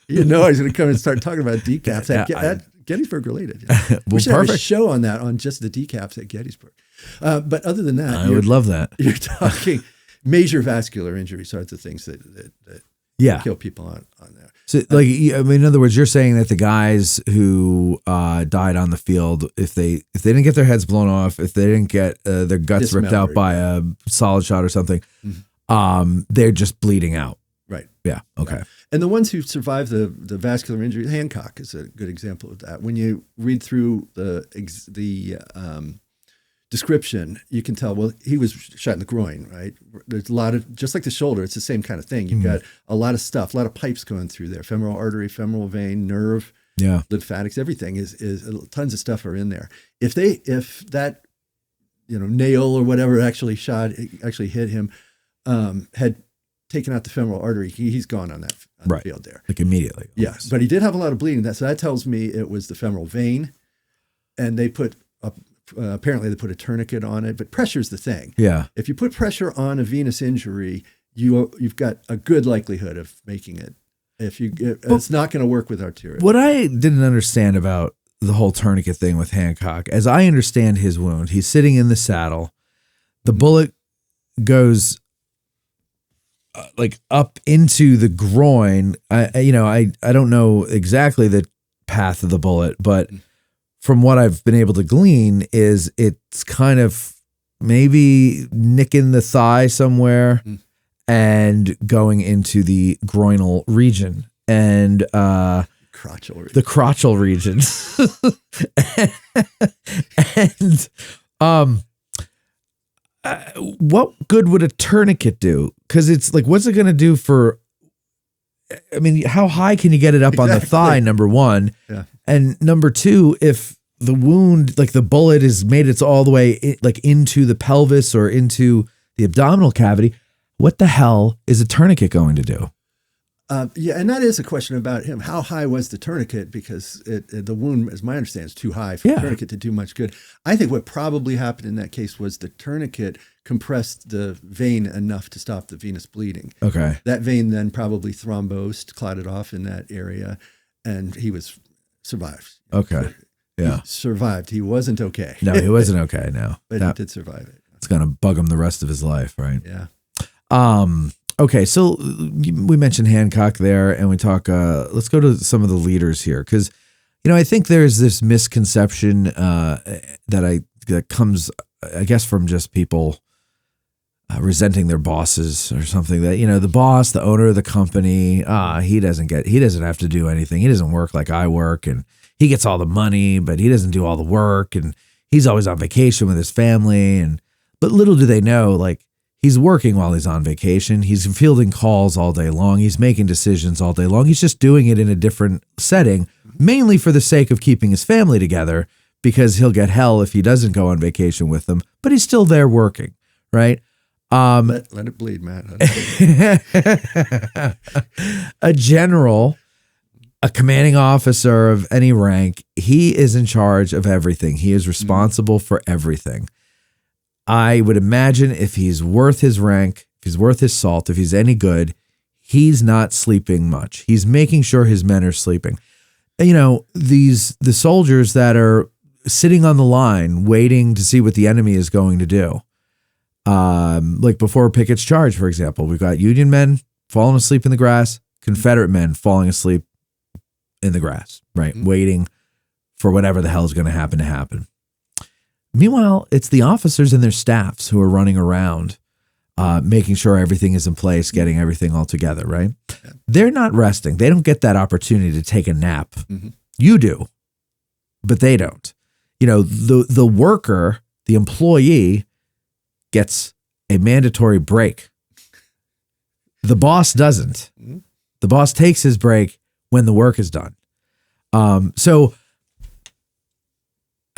was going to come and start talking about decaps. Gettysburg related. Well, we should perfect. have a show on that, on just the decaps at Gettysburg. But other than that, I would love that. You're talking major vascular injuries are the things that kill people on there. So, in other words, you're saying that the guys who died on the field, if they didn't get their heads blown off, if they didn't get their guts ripped out by a solid shot or something, they're just bleeding out. Right. Yeah. Okay. Right. And the ones who survive the vascular injury, Hancock is a good example of that. When you read through the description, you can tell, well, he was shot in the groin, right? There's a lot of, just like the shoulder, it's the same kind of thing. You've got a lot of stuff, a lot of pipes going through there, femoral artery, femoral vein, nerve, lymphatics, everything is tons of stuff are in there. If that, nail or whatever actually hit him, had taken out the femoral artery, he's gone on that field there. Like immediately. Yes. But he did have a lot of bleeding. So that tells me it was the femoral vein, and they put apparently they put a tourniquet on it, but pressure's the thing. Yeah. If you put pressure on a venous injury, you've got a good likelihood of making it. It's not going to work with arterial. What I didn't understand about the whole tourniquet thing with Hancock, as I understand his wound, he's sitting in the saddle, the bullet goes up into the groin. I don't know exactly the path of the bullet, but from what I've been able to glean is it's kind of maybe nicking the thigh somewhere and going into the groinal region and the crotchal region. And what good would a tourniquet do? Because it's like, what's it going to do for? I mean, how high can you get it up on the thigh? Number one, and number two, if the wound, like the bullet, is made its all the way into the pelvis or into the abdominal cavity, what the hell is a tourniquet going to do? And that is a question about him. How high was the tourniquet? Because the wound, as my understanding, is too high for the tourniquet to do much good. I think what probably happened in that case was the tourniquet compressed the vein enough to stop the venous bleeding. Okay. That vein then probably thrombosed, clotted off in that area, and he survived. Okay. Yeah. He survived. He wasn't okay. No, he wasn't okay. No. But he did survive it. It's going to bug him the rest of his life, right? Yeah. Okay, so we mentioned Hancock there, and we talk. Let's go to some of the leaders here, because I think there's this misconception that comes, I guess, from just people resenting their bosses or something. That the boss, the owner of the company, he doesn't have to do anything. He doesn't work like I work, and he gets all the money, but he doesn't do all the work, and he's always on vacation with his family. But little do they know, he's working while he's on vacation. He's fielding calls all day long. He's making decisions all day long. He's just doing it in a different setting, mainly for the sake of keeping his family together, because he'll get hell if he doesn't go on vacation with them, but he's still there working, right? Let it bleed, Matt. A general, a commanding officer of any rank, he is in charge of everything. He is responsible for everything. I would imagine if he's worth his rank, if he's worth his salt, if he's any good, he's not sleeping much. He's making sure his men are sleeping. You know, the soldiers that are sitting on the line waiting to see what the enemy is going to do. Like before Pickett's charge, for example, we've got Union men falling asleep in the grass, Confederate men falling asleep in the grass, right? Waiting for whatever the hell is going to happen. Meanwhile, it's the officers and their staffs who are running around, making sure everything is in place, getting everything all together, right? Yeah. They're not resting. They don't get that opportunity to take a nap. You do, but they don't. You know, the worker, the employee gets a mandatory break. The boss doesn't. The boss takes his break when the work is done. So,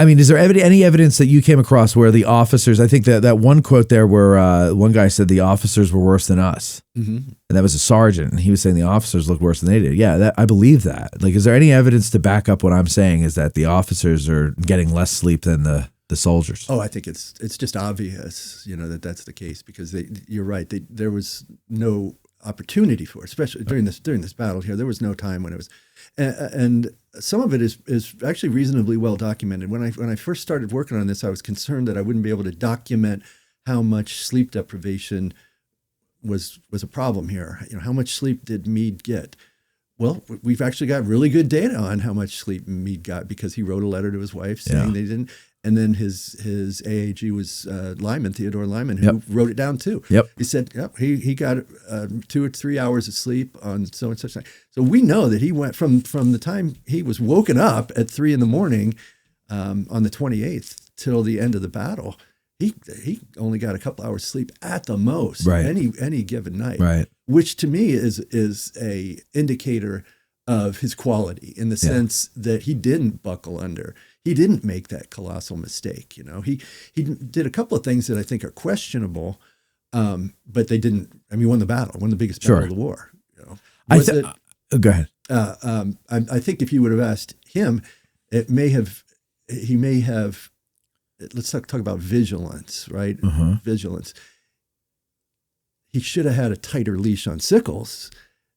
I mean, is there any evidence that you came across where the officers, I think that one quote there where one guy said the officers were worse than us. And that was a sergeant. And he was saying the officers look worse than they did. Yeah, I believe that. Like, is there any evidence to back up what I'm saying is that the officers are getting less sleep than the soldiers? Oh, I think it's just obvious, you know, that's the case because you're right. There was no opportunity for it, especially during this battle here. There was no time when it was, and some of it is actually reasonably well documented. When I first started working on this, I was concerned that I wouldn't be able to document how much sleep deprivation was a problem here. You know, how much sleep did Meade get? Well, we've actually got really good data on how much sleep Meade got because he wrote a letter to his wife saying they didn't. And then his AAG was Theodore Lyman, who wrote it down too. He said, he got 2 or 3 hours of sleep on so and such thing. So we know that he went from the time he was woken up at 3 a.m. On the 28th till the end of the battle. He only got a couple hours sleep at the most, any given night, which to me is a indicator of his quality in the sense that he didn't buckle under. He didn't make that colossal mistake. You know, he did a couple of things that I think are questionable, but they didn't. I mean, won the battle, won the biggest battle of the war. You know, go ahead. I think if you would have asked him, he may have. Let's talk about vigilance, right? Vigilance. He should have had a tighter leash on Sickles,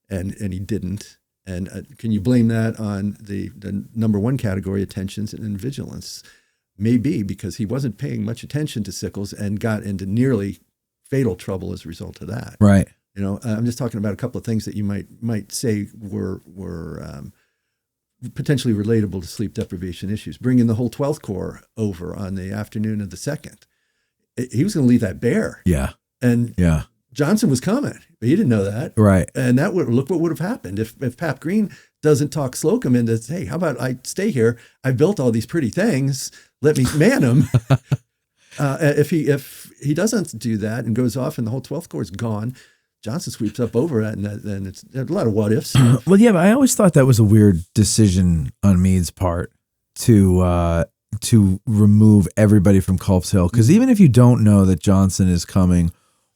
and he didn't. And can you blame that on the number one category, attentions and vigilance? Maybe because he wasn't paying much attention to Sickles and got into nearly fatal trouble as a result of that. Right. You know, I'm just talking about a couple of things that you might say were potentially relatable to sleep deprivation issues. Bringing the whole 12th Corps over on the afternoon of the 2nd. He was going to leave that bare. Yeah. And Johnson was coming, but he didn't know that. Right. And look what would have happened if Pap Green doesn't talk Slocum into, hey, how about I stay here? I built all these pretty things. Let me man them. If he doesn't do that and goes off and the whole 12th Corps is gone, Johnson sweeps up over it, and then it's a lot of what ifs. Well, yeah, but I always thought that was a weird decision on Meade's part to remove everybody from Culp's Hill. Because even if you don't know that Johnson is coming,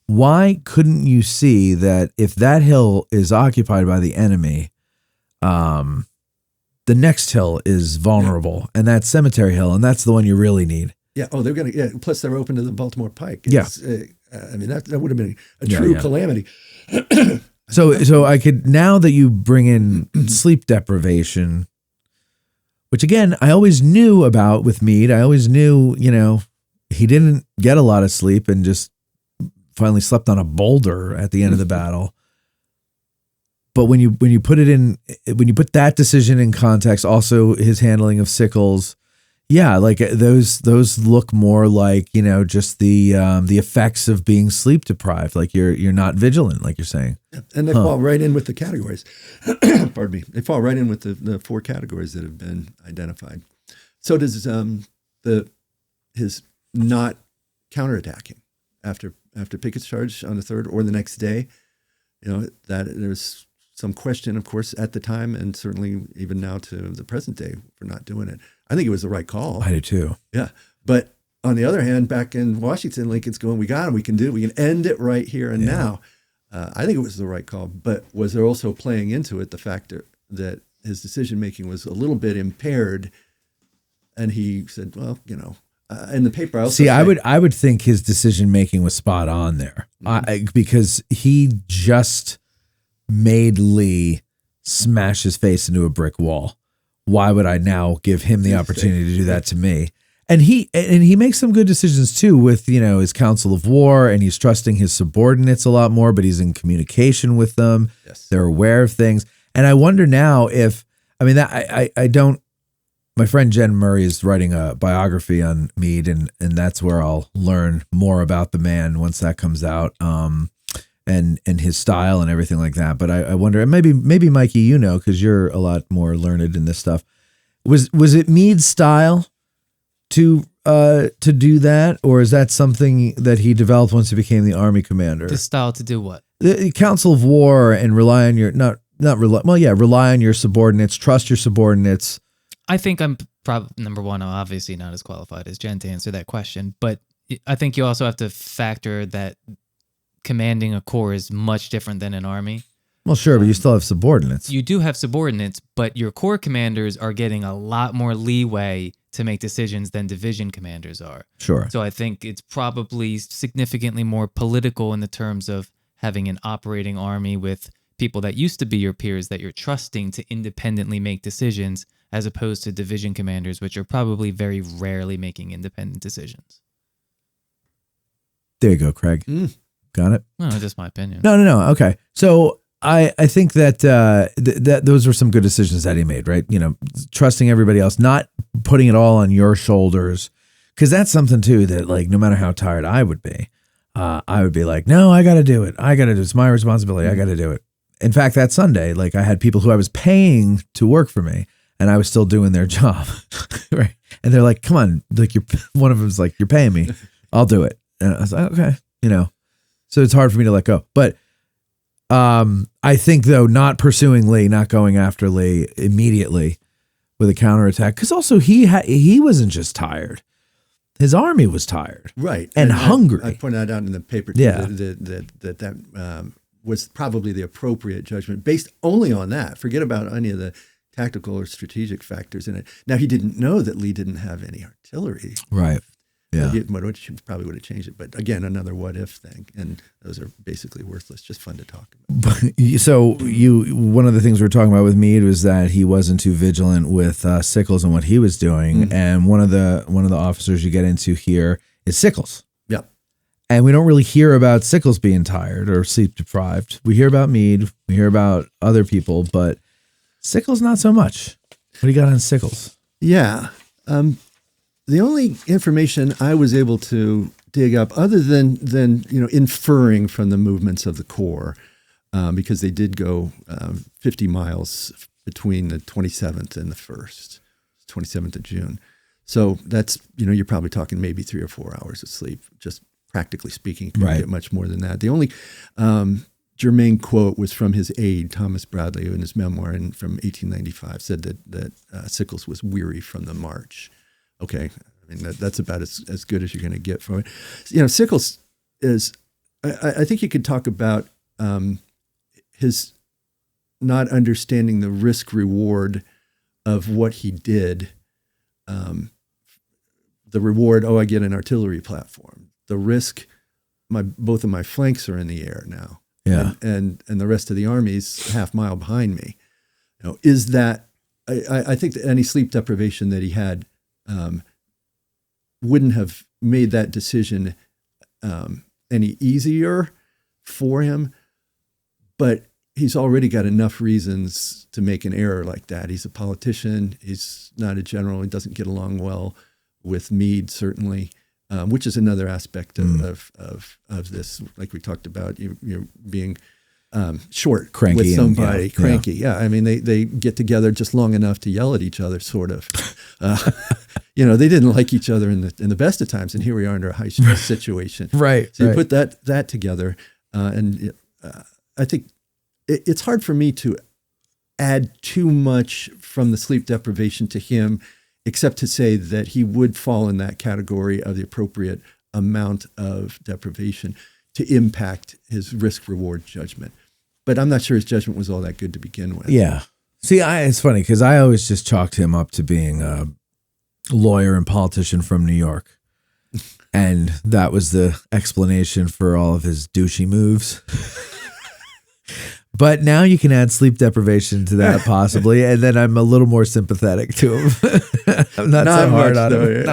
why couldn't you see that if that hill is occupied by the enemy, the next hill is vulnerable, and that's Cemetery Hill, and that's the one you really need. Yeah. Oh, they're going to. Yeah. Plus, they're open to the Baltimore Pike. I mean, that would have been a true calamity. So I could, now that you bring in sleep deprivation, which again I always knew about with Meade. I always knew, you know, he didn't get a lot of sleep and just finally slept on a boulder at the end of the battle. But when you put that decision in context, also his handling of Sickles, like those look more like, you know, just the effects of being sleep deprived. Like you're not vigilant, like you're saying. And they fall right in with the categories. Pardon me. They fall right in with the 4 categories that have been identified. So does his not counterattacking after Pickett's charge on the 3rd or the next day. You know, that there's some question, of course, at the time, and certainly even now to the present day for not doing it. I think it was the right call. I do too. Yeah. But on the other hand, back in Washington, Lincoln's going, we got him, we can do it, we can end it right here and now. I think it was the right call, but was there also playing into it the fact that his decision-making was a little bit impaired, and he said, well, in the paper, I also see, I would think his decision-making was spot on there, because he just made Lee smash his face into a brick wall. Why would I now give him the opportunity to do that to me? And he makes some good decisions too with, his Council of War, and he's trusting his subordinates a lot more, but he's in communication with them. Yes. They're aware of things. And I wonder now my friend Jen Murray is writing a biography on Meade, and that's where I'll learn more about the man once that comes out, and his style and everything like that. But I wonder, and maybe Mikey, because you're a lot more learned in this stuff. Was it Meade's style to do that, or is that something that he developed once he became the Army commander? The style to do what? The Council of War, and rely on your rely on your subordinates, trust your subordinates. I think I'm probably, number one, I'm obviously not as qualified as Jen to answer that question, but I think you also have to factor that commanding a corps is much different than an army. Well, sure, but you still have subordinates. You do have subordinates, but your corps commanders are getting a lot more leeway to make decisions than division commanders are. Sure. So I think it's probably significantly more political in the terms of having an operating army with people that used to be your peers that you're trusting to independently make decisions, as opposed to division commanders, which are probably very rarely making independent decisions. There you go, Craig. Got it? No, just my opinion. No. Okay. So I think that that those were some good decisions that he made, right? Trusting everybody else, not putting it all on your shoulders, because that's something too that, like, no matter how tired I would be like, no, I got to do it. It's my responsibility. I got to do it. In fact, that Sunday, like, I had people who I was paying to work for me, and I was still doing their job, right? And they're like, come on, like, one of them's like, you're paying me, I'll do it. And I was like, okay, so it's hard for me to let go. But I think, though, not pursuing Lee, not going after Lee immediately with a counterattack, because also he wasn't just tired. His army was tired. Right. And hungry. I pointed that out in the paper, too, Yeah. that was probably the appropriate judgment based only on that. Forget about any of the tactical or strategic factors in it. Now, he didn't know that Lee didn't have any artillery. Right. Yeah. Which probably would have changed it. But again, another what if thing. And those are basically worthless, just fun to talk about. So one of the things we were talking about with Meade was that he wasn't too vigilant with Sickles and what he was doing. And one of the officers you get into here is Sickles. Yeah. And we don't really hear about Sickles being tired or sleep deprived. We hear about Meade, we hear about other people, but Sickles not so much. What do you got on Sickles? Yeah. The only information I was able to dig up, other than inferring from the movements of the Corps, because they did go 50 miles between the 27th and the 1st, 27th of June. So that's, you're probably talking maybe 3 or 4 hours of sleep, just practically speaking. You can't get much more than that. The only germane quote was from his aide, Thomas Bradley, in his memoir from 1895, said that Sickles was weary from the march. Okay, I mean, that's about as good as you're going to get from it. Sickles is, I think you could talk about his not understanding the risk reward of what he did. The reward, I get an artillery platform. The risk, both of my flanks are in the air now. Yeah. And the rest of the army's half mile behind me. Is that, I think that any sleep deprivation that he had wouldn't have made that decision any easier for him, but he's already got enough reasons to make an error like that. He's a politician. He's not a general. He doesn't get along well with Meade, certainly, which is another aspect of this. Like we talked about, you're being short, cranky, with somebody, and, cranky. Yeah. I mean, they get together just long enough to yell at each other, sort of. They didn't like each other in the best of times, and here we are under a high stress situation. Right. So you put that together, and I think it's hard for me to add too much from the sleep deprivation to him except to say that he would fall in that category of the appropriate amount of deprivation to impact his risk-reward judgment. But I'm not sure his judgment was all that good to begin with. Yeah. See, it's funny because I always just chalked him up to being a lawyer and politician from New York. And that was the explanation for all of his douchey moves. But now you can add sleep deprivation to that possibly, and then I'm a little more sympathetic to him. I'm not so hard on him.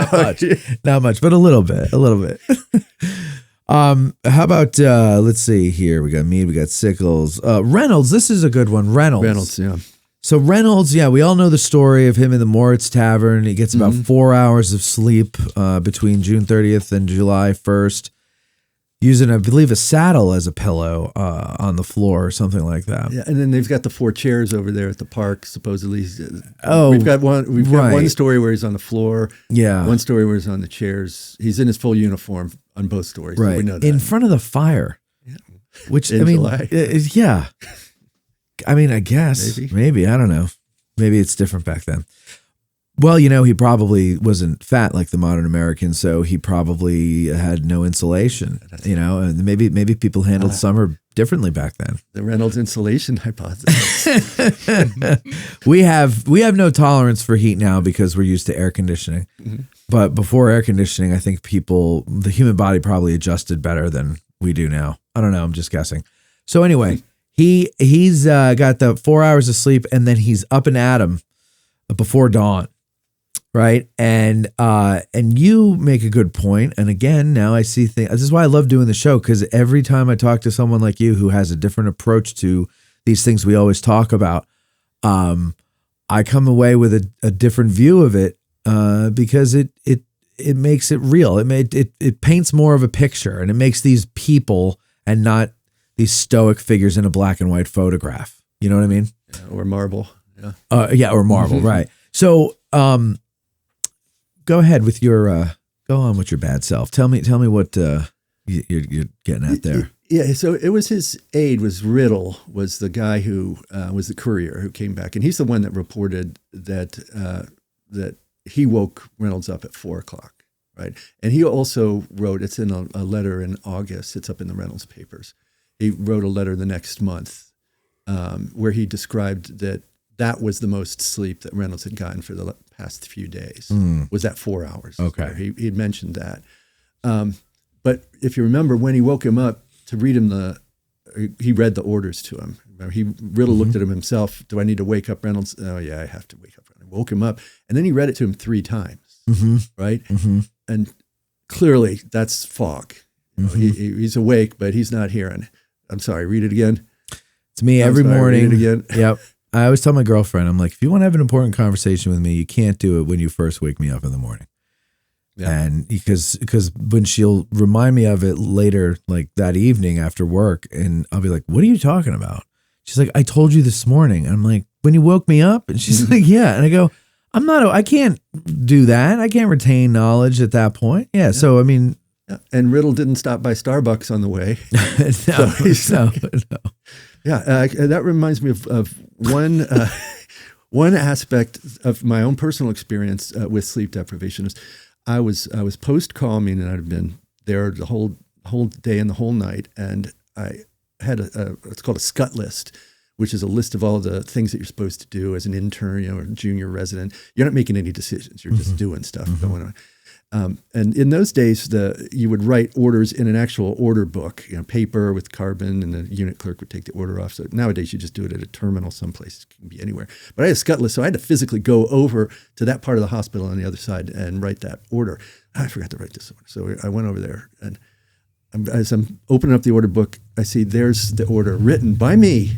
Not much, but a little bit. How about let's see here. We got Mead, we got Sickles. Reynolds, this is a good one. Reynolds, yeah. So Reynolds, yeah, we all know the story of him in the Moritz Tavern. He gets about 4 hours of sleep between June 30th and July 1st, using, I believe, a saddle as a pillow on the floor or something like that. Yeah, and then they've got the 4 chairs over there at the park, supposedly. We've got one story where he's on the floor. Yeah. One story where he's on the chairs. He's in his full uniform on both stories. Right. So we know that. In front of the fire. Yeah. Which, in July. Yeah. I mean, I guess. Maybe. I don't know. Maybe it's different back then. Well, he probably wasn't fat like the modern American, so he probably had no insulation, and maybe people handled summer differently back then. The Reynolds insulation hypothesis. We have no tolerance for heat now because we're used to air conditioning. Mm-hmm. But before air conditioning, I think the human body probably adjusted better than we do now. I don't know. I'm just guessing. So anyway, he's got the 4 hours of sleep, and then he's up and at 'em before dawn. Right. And you make a good point. And again, now I see things. This is why I love doing the show, because every time I talk to someone like you who has a different approach to these things we always talk about, I come away with a different view of it because it makes it real. It paints more of a picture, and it makes these people and not these stoic figures in a black and white photograph. You know what I mean? Yeah, or marble. Yeah. Or marble. Right. So, go ahead with go on with your bad self. Tell me what you're getting at there. Yeah, so it was his aide, was Riddle, was the guy who was the courier who came back, and he's the one that reported that he woke Reynolds up at 4:00, right? And he also wrote, it's in a letter in August. It's up in the Reynolds papers. He wrote a letter the next month where he described that was the most sleep that Reynolds had gotten for the past few days, was that 4 hours. Okay. He had mentioned that. But if you remember, when he woke him up to read him he read the orders to him. Riddle looked at him himself. Do I need to wake up Reynolds? Oh yeah, I have to wake up Reynolds. Woke him up. And then he read it to him 3 times, right? Mm-hmm. And clearly that's fog. He's awake, but he's not hearing. I'm sorry, read it again. It's me every morning. Read it again. Yep. I always tell my girlfriend, I'm like, if you want to have an important conversation with me, you can't do it when you first wake me up in the morning. Yeah. And because when she'll remind me of it later, like that evening after work, and I'll be like, what are you talking about? She's like, I told you this morning. And I'm like, when you woke me up? And she's like, yeah. And I go, I can't do that. I can't retain knowledge at that point. Yeah. So, I mean. Yeah. And Riddle didn't stop by Starbucks on the way. No. Yeah, that reminds me of one aspect of my own personal experience with sleep deprivation. I was post calming, and I'd been there the whole day and the whole night, and I had it's called a scut list, which is a list of all the things that you're supposed to do as an intern, or junior resident. You're not making any decisions; you're just doing stuff going on. And in those days, you would write orders in an actual order book, paper with carbon, and the unit clerk would take the order off. So nowadays, you just do it at a terminal someplace. It can be anywhere. But I had a scut list, so I had to physically go over to that part of the hospital on the other side and write that order. I forgot to write this order. So I went over there, and as I'm opening up the order book, I see there's the order written by me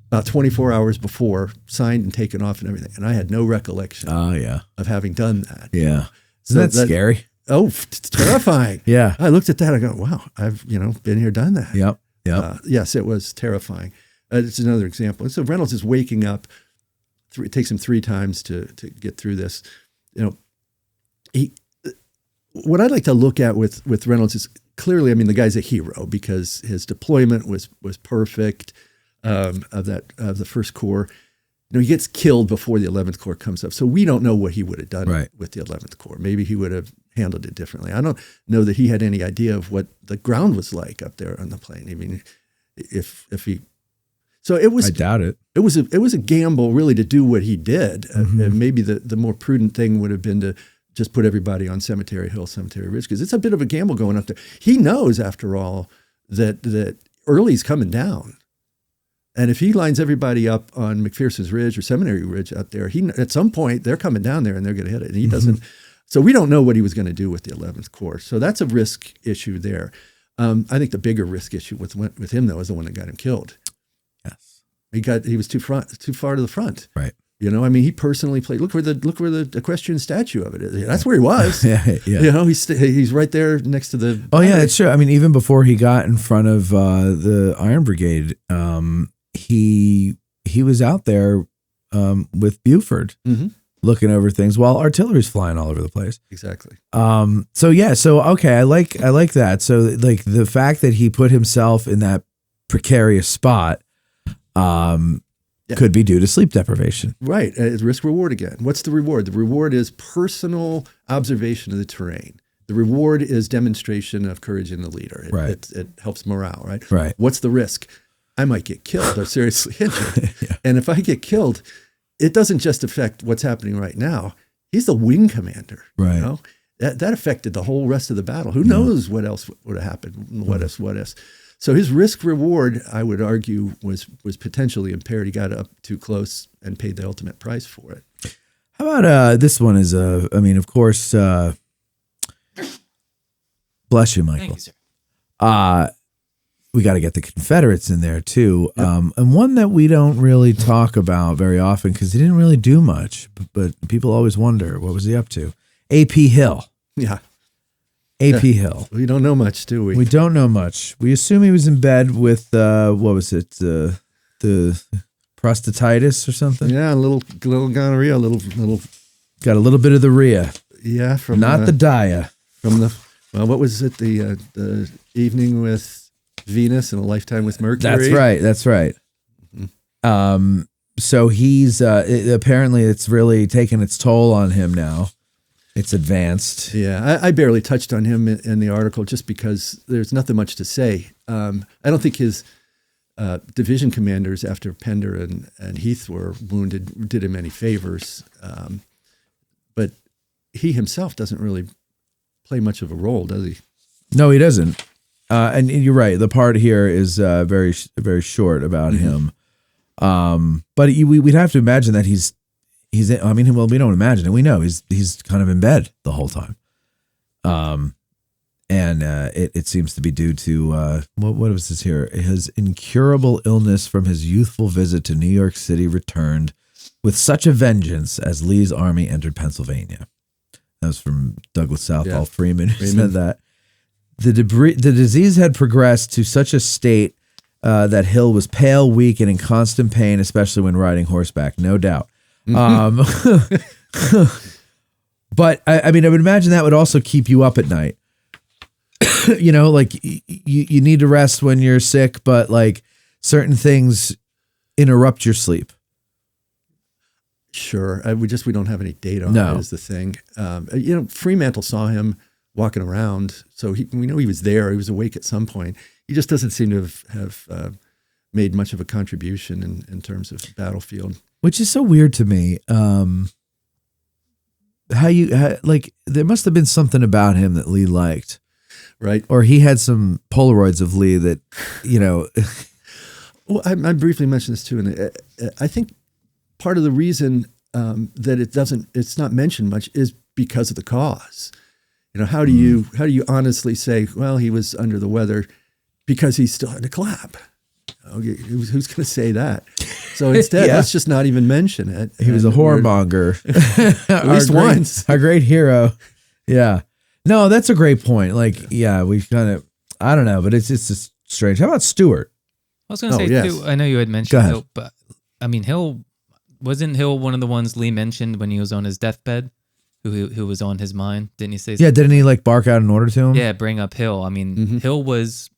about 24 hours before, signed and taken off and everything. And I had no recollection of having done that. Yeah. Isn't that scary? Oh, it's terrifying. Yeah. I looked at that. I go, wow, I've, been here, done that. Yep. Yes, it was terrifying. It's another example. So Reynolds is waking up. It takes him 3 times to get through this. What I'd like to look at with Reynolds is clearly, the guy's a hero because his deployment was perfect of the First Corps. he gets killed before the 11th Corps comes up. So we don't know what he would have done Right. with the 11th Corps. Maybe he would have handled it differently. I don't know that he had any idea of what the ground was like up there on the plane. I mean, if he, so it was, I doubt it. it was a gamble really to do what he did. And maybe the more prudent thing would have been to just put everybody on Cemetery Hill, Cemetery Ridge, because it's a bit of a gamble going up there. He knows, after all, that Early's coming down. And if he lines everybody up on McPherson's Ridge or Seminary Ridge out there, at some point they're coming down there and they're going to hit it. And he doesn't. So we don't know what he was going to do with the 11th Corps. So that's a risk issue there. I think the bigger risk issue with him, though, is the one that got him killed. Yes. He was too far to the front. Right. I mean, he personally played. Look where the equestrian statue of it is. That's where he was. Yeah. He's right there next to the. Oh yeah, it's true. I mean, even before he got in front of the Iron Brigade, he was out there with Buford, looking over things while artillery's flying all over the place. Exactly. So okay, I like that. So like the fact that he put himself in that precarious spot could be due to sleep deprivation. Right. It's risk reward again. What's the reward? The reward is personal observation of the terrain. The reward is demonstration of courage in the leader. It helps morale, right? Right. What's the risk? I might get killed or seriously injured. And if I get killed, it doesn't just affect what's happening right now. He's the wing commander. Right. You know? That affected the whole rest of the battle. Who knows what else would have happened? What ifs. So his risk reward, I would argue, was potentially impaired. He got up too close and paid the ultimate price for it. How about this one is of course, bless you, Michael. Thank you, sir. We got to get the Confederates in there too. Yep. And one that we don't really talk about very often because he didn't really do much, but people always wonder, what was he up to? A.P. Hill. Yeah. A.P. Hill. We don't know much, do we? We don't know much. We assume he was in bed with, what was it? The prostatitis or something? Yeah, a little gonorrhea, little. Got a little bit of the rhea. Yeah. Not the dia. What was it? The evening with Venus and a lifetime with Mercury. That's right. Mm-hmm. So he's apparently it's really taken its toll on him now. It's advanced. Yeah, I barely touched on him in the article just because there's nothing much to say. I don't think his division commanders after Pender and Heath were wounded did him any favors. But he himself doesn't really play much of a role, does he? No, he doesn't. And you're right. The part here is very, very short about him. But we'd have to imagine that he's. I mean, well, we don't imagine it. We know he's kind of in bed the whole time. And it seems to be due to what was this here? His incurable illness from his youthful visit to New York City returned with such a vengeance as Lee's army entered Pennsylvania. That was from Douglas Southall Freeman who said that. The disease had progressed to such a state that Hill was pale, weak, and in constant pain, especially when riding horseback, no doubt. But I mean, I would imagine that would also keep you up at night. Like you need to rest when you're sick, but like certain things interrupt your sleep. Sure. We don't have any data on it is the thing. Fremantle saw him walking around, so we know he was there. He was awake at some point. He just doesn't seem to have made much of a contribution in terms of battlefield. Which is so weird to me. There must have been something about him that Lee liked. Right. Or he had some Polaroids of Lee that, Well, I briefly mentioned this too, and I think part of the reason that it's not mentioned much is because of the cause. How do you honestly say, well, he was under the weather because he still had to clap? Who's going to say that? So instead, let's just not even mention it. He was a whoremonger. At least once. Our great hero. Yeah. No, that's a great point. We kind of, I don't know, but it's just strange. How about Stewart? I was going to say, too, I know you had mentioned Hill, but I mean, wasn't Hill one of the ones Lee mentioned when he was on his deathbed? Who was on his mind? Didn't he say something? Yeah, didn't he bark out an order to him? Yeah, bring up Hill. I mean, Hill was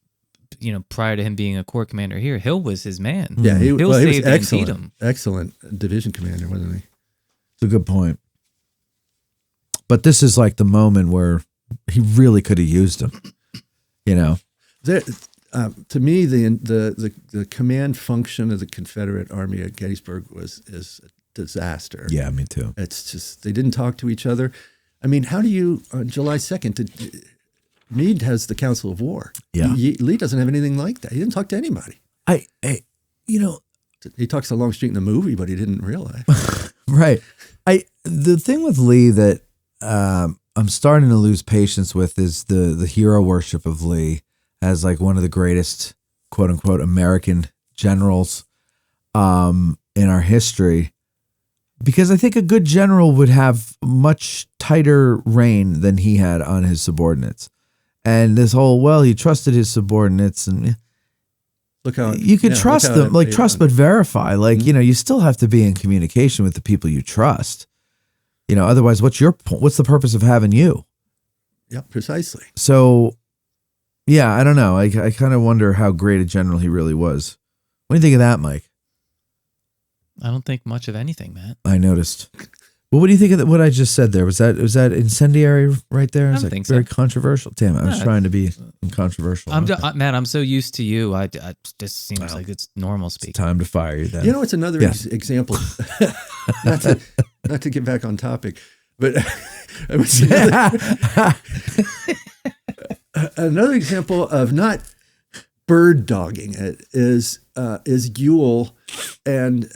prior to him being a corps commander here, Hill was his man. Yeah, he Hill was saved Antietam. excellent division commander, wasn't he? It's a good point. But this is like the moment where he really could have used him. There, to me, the command function of the Confederate Army at Gettysburg is a disaster. Yeah, me too. It's just they didn't talk to each other. I mean, how do you on July 2nd? Meade has the Council of War. Yeah, Lee doesn't have anything like that. He didn't talk to anybody. He talks to Longstreet in the movie, but he didn't realize. Right. The thing with Lee that I'm starting to lose patience with is the hero worship of Lee as like one of the greatest quote unquote American generals in our history. Because I think a good general would have much tighter rein than he had on his subordinates. And this whole, he trusted his subordinates, and Look how you could trust them, like trust but verify. Like, you still have to be in communication with the people you trust. Otherwise, what's the purpose of having you? Yeah, precisely. So, yeah, I don't know. I kind of wonder how great a general he really was. What do you think of that, Mike? I don't think much of anything, Matt. I noticed. Well, what do you think of what I just said there? Was that incendiary right there? I don't think so. Very controversial. Damn, I was trying to be controversial. Matt, I'm so used to you. I just seems like it's normal speak. It's time to fire you then. It's another example. not to get back on topic, but it was another example of not bird dogging it is Ewell and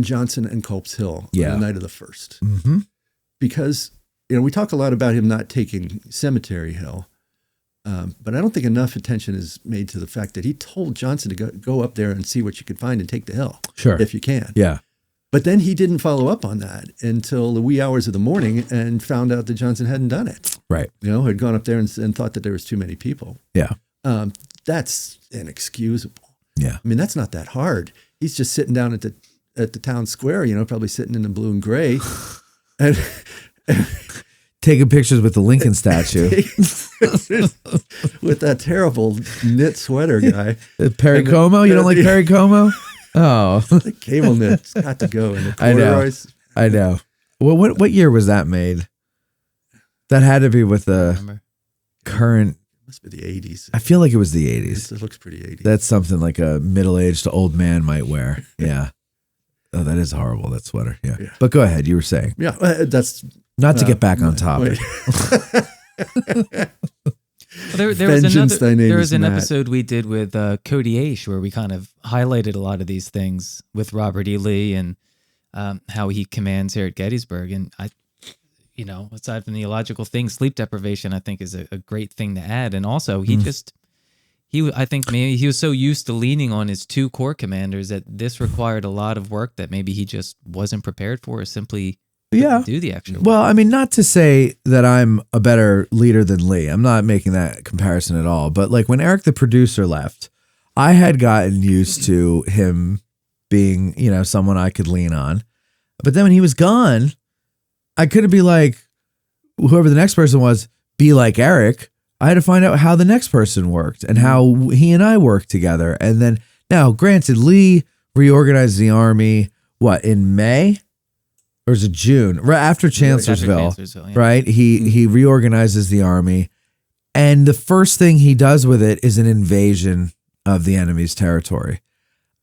Johnson and Culp's Hill on the night of the 1st. Mm-hmm. Because, we talk a lot about him not taking Cemetery Hill, but I don't think enough attention is made to the fact that he told Johnson to go up there and see what you could find and take the hill. Sure. If you can. Yeah. But then he didn't follow up on that until the wee hours of the morning and found out that Johnson hadn't done it. Right. Had gone up there and thought that there was too many people. Yeah. That's inexcusable. Yeah. I mean, that's not that hard. He's just sitting down at the town square, probably sitting in the blue and gray and taking pictures with the Lincoln statue. With that terrible knit sweater guy. Perry Como? You don't like Perry Como? Oh. The cable knit's got to go. And the corduroys. I know. Well, what year was that made? That had to be with the current. Must be the 80s. I feel like it was the 80s. It looks pretty 80s. That's something like a middle-aged old man might wear. Yeah. Oh, that is horrible, that sweater. Yeah. But go ahead. You were saying. Yeah, that's... Not to get back on topic. There was an episode we did with Cody Aish where we kind of highlighted a lot of these things with Robert E. Lee and how he commands here at Gettysburg. And aside from the illogical things, sleep deprivation, I think, is a great thing to add. And also, I think maybe he was so used to leaning on his two corps commanders that this required a lot of work that maybe he just wasn't prepared for or simply couldn't do the extra work. Well, I mean, not to say that I'm a better leader than Lee. I'm not making that comparison at all. But like when Eric, the producer, left, I had gotten used to him being, someone I could lean on. But then when he was gone, I couldn't be like, whoever the next person was, be like Eric. I had to find out how the next person worked and how he and I worked together. And then, now, granted, Lee reorganized the army, in May? Or is it June? Right after Chancellorsville, right? He reorganizes the army. And the first thing he does with it is an invasion of the enemy's territory.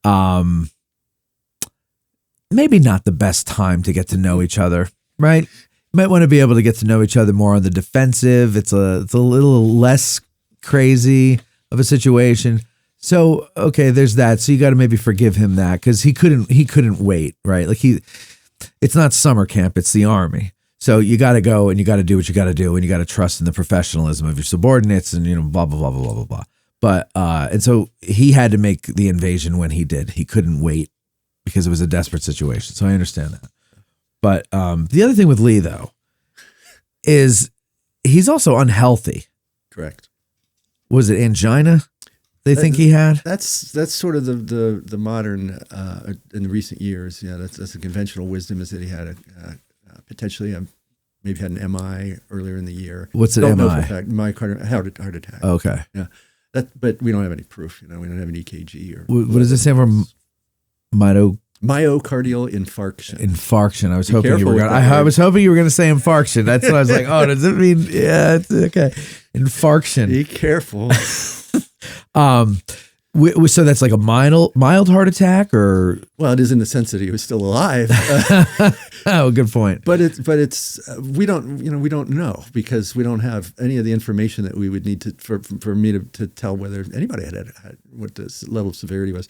Maybe not the best time to get to know each other, right? Might want to be able to get to know each other more on the defensive. It's a little less crazy of a situation. So, okay, there's that. So you got to maybe forgive him that because he couldn't wait, right? Like it's not summer camp, it's the army. So you got to go and you got to do what you got to do and you got to trust in the professionalism of your subordinates and, blah, blah, blah, blah, blah, blah, blah. But, and so he had to make the invasion when he did. He couldn't wait because it was a desperate situation. So I understand that. But the other thing with Lee, though, is he's also unhealthy. Correct. Was it angina they think he had? That's sort of the modern, in the recent years. Yeah, that's a conventional wisdom is that he had potentially maybe had an MI earlier in the year. What's an MI? Myocardial heart attack. Okay. Yeah. But we don't have any proof. We don't have an EKG or. What does it stand for? Myocardial infarction. Infarction. I was Be hoping you careful were with going. that I word. was hoping you were going to say infarction. That's what I was like. Oh, does it mean? Yeah, it's okay. Infarction. Be careful. So that's like a mild heart attack, or Well, it is in the sense that he was still alive. oh, good point. But it's we don't know because we don't have any of the information that we would need for me to tell whether anybody had what the level of severity was.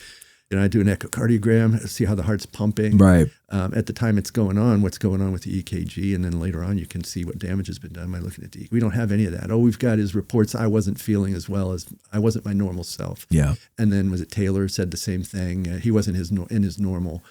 I do an echocardiogram, see how the heart's pumping. Right. At the time it's going on, what's going on with the EKG, and then later on you can see what damage has been done by looking at the. We don't have any of that. All we've got is reports. I wasn't feeling as well as I wasn't my normal self. Yeah. And then was it Taylor said the same thing? He wasn't in his normal.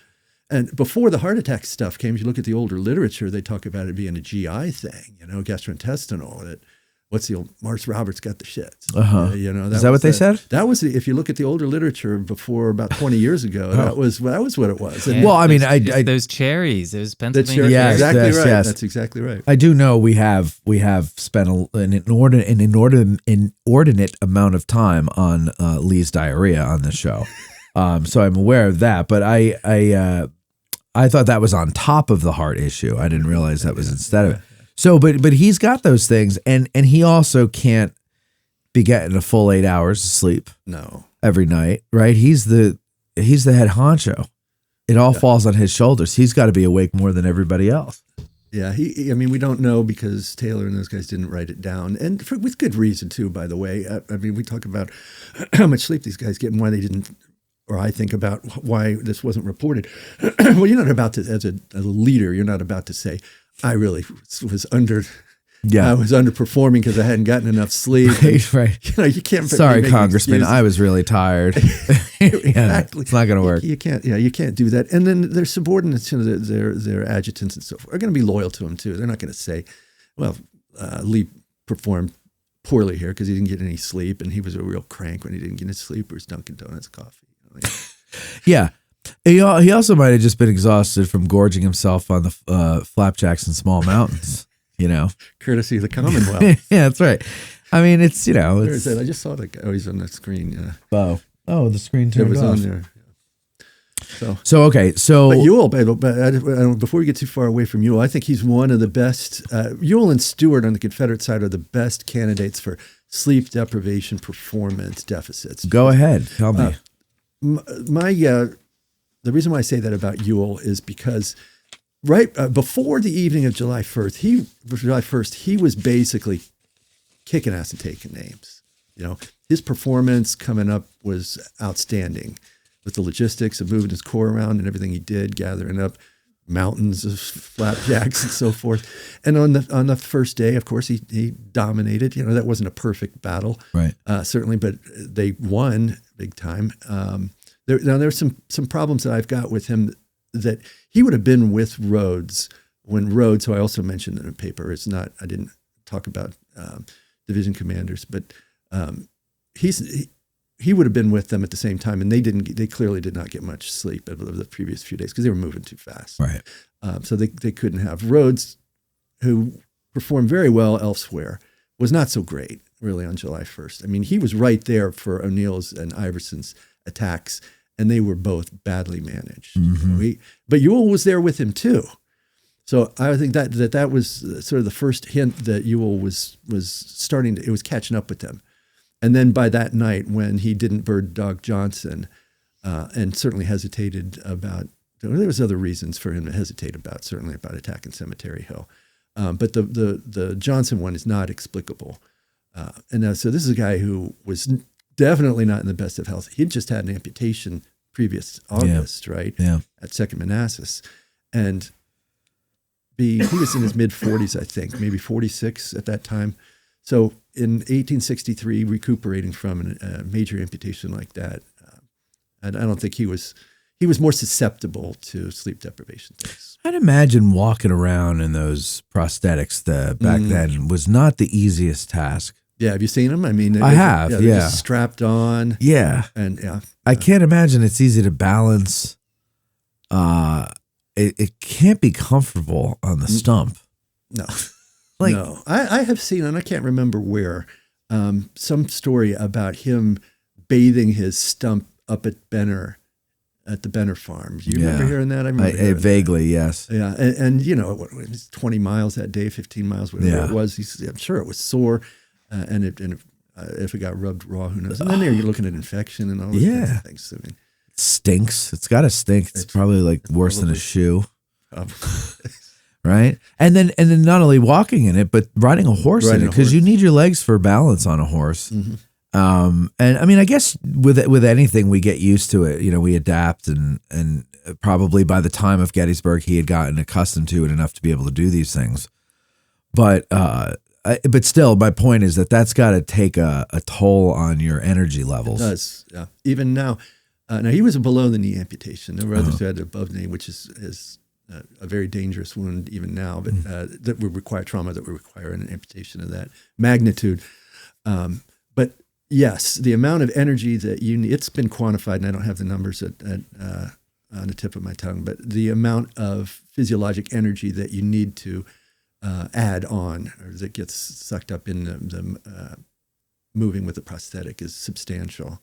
And before the heart attack stuff came, if you look at the older literature, they talk about it being a GI thing, gastrointestinal. That what's the old Morris Roberts got the shits. Is that what they said? That was if you look at the older literature before about 20 years ago, that was what it was. And Well, I mean, It's those cherries, those Pennsylvania Yes, cherries. exactly yes, right. yes. That's exactly right. I do know we have spent an inordinate amount of time on Lee's diarrhea on this show, so I'm aware of that. But I thought that was on top of the heart issue. I didn't realize that was instead of it. So, but he's got those things, and he also can't be getting a full 8 hours of sleep No. every night, right? He's the head honcho. It all falls on his shoulders. He's got to be awake more than everybody else. Yeah, we don't know because Taylor and those guys didn't write it down, and with good reason too. By the way, we talk about how much sleep these guys get and why they didn't, or I think about why this wasn't reported. Well, you're not about to, as a leader, you're not about to say, I really was I was underperforming because I hadn't gotten enough sleep. Right. You can't. Sorry, make Congressman, excuses. I was really tired. Exactly. It's not going to work. You can't. Yeah, you can't do that. And then their subordinates, their adjutants and so forth, are going to be loyal to him too. They're not going to say, "Well, Lee performed poorly here because he didn't get any sleep, and he was a real crank when he didn't get any sleep, or his Dunkin' Donuts coffee." Yeah. He also might have just been exhausted from gorging himself on the flapjacks in small mountains, Courtesy of the Commonwealth. Yeah, that's right. I mean, it's, Where is that? I just saw that guy. Oh, he's on that screen. Yeah. Oh, the screen It turned was off. on there. So, okay. So, But Ewell, before we get too far away from Ewell, I think he's one of the best. Ewell and Stewart on the Confederate side are the best candidates for sleep deprivation performance deficits. go ahead. Tell me. The reason why I say that about Ewell is because right before the evening of July 1st, he was basically kicking ass and taking names. His performance coming up was outstanding with the logistics of moving his corps around and everything he did, gathering up mountains of flapjacks and so forth. And on the first day, of course, he dominated. That wasn't a perfect battle, Right. Certainly, but they won big time. There's some problems that I've got with him that he would have been with Rhodes when Rhodes, who I also mentioned in the paper, is not. I didn't talk about division commanders, but he would have been with them at the same time, and they clearly did not get much sleep over the previous few days because they were moving too fast. Right. So they couldn't have. Rhodes, who performed very well elsewhere, was not so great really on July 1st. I mean, he was right there for O'Neill's and Iverson's attacks, and they were both badly managed. Mm-hmm. But Ewell was there with him too. So I think that was sort of the first hint that Ewell was starting to, it was catching up with them. And then by that night, when he didn't bird dog Johnson, and certainly hesitated about, there was other reasons for him to hesitate about, certainly about attacking Cemetery Hill. But the Johnson one is not explicable. So this is a guy who was definitely not in the best of health. He'd just had an amputation previous August, right? Yeah. At 2nd Manassas. And he was in his mid-40s, I think, maybe 46 at that time. So in 1863, recuperating from a major amputation like that, I don't think he was more susceptible to sleep deprivation things. I'd imagine walking around in those prosthetics back then was not the easiest task. Yeah, have you seen them? I mean, I have, they're yeah. just strapped on. Yeah. And yeah. I can't imagine it's easy to balance. It can't be comfortable on the stump. No. Like, no. I have seen, and I can't remember where, some story about him bathing his stump up at the Benner farm. Do you remember hearing that? I remember hearing vaguely, yes. Yeah, and you know, it was 20 miles that day, 15 miles, whatever it was. I'm sure it was sore, and if it got rubbed raw, who knows? And then you're looking at infection and all those kinds of things. I mean, it stinks. It's got to stink. It's probably like worse than a shoe. Right? And then not only walking in it, but riding a horse in it, because you need your legs for balance on a horse. Mm-hmm. And I mean, I guess with anything, we get used to it. You know, we adapt, and probably by the time of Gettysburg, he had gotten accustomed to it enough to be able to do these things. But still, my point is that's got to take a toll on your energy levels. It does, yeah. Even now, now he was a below the knee amputation. There were others who had above the knee, which is a very dangerous wound even now, but that would require trauma, that would require an amputation of that magnitude. But yes, the amount of energy that you need, it's been quantified, and I don't have the numbers on the tip of my tongue, but the amount of physiologic energy that you need to add on, or that gets sucked up in the moving with the prosthetic, is substantial.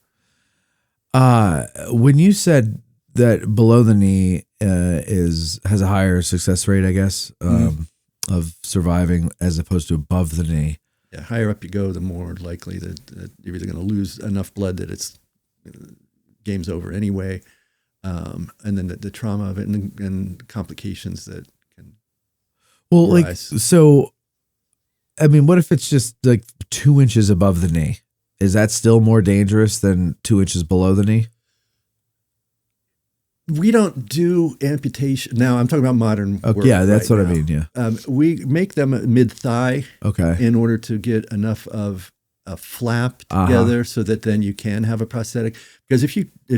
When you said that below the knee has a higher success rate, I guess, of surviving as opposed to above the knee. Yeah, higher up you go, the more likely that you're either going to lose enough blood that it's game's over anyway, and then the trauma of it and complications that can rise. Like, so, I mean, what if it's just like 2 inches above the knee? Is that still more dangerous than 2 inches below the knee? We don't do amputation. Now, I'm talking about modern work. Yeah, that's right what now. I mean, yeah. We make them mid-thigh Okay. in order to get enough of a flap together so that then you can have a prosthetic. Because if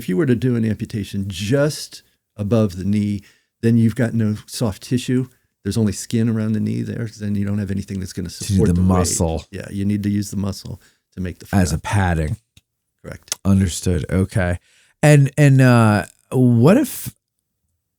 you were to do an amputation just above the knee, then you've got no soft tissue. There's only skin around the knee there. Then you don't have anything that's going to support the weight. muscle. Yeah, you need to use the muscle to make the flap. As a padding. Correct. Understood. Okay. And what if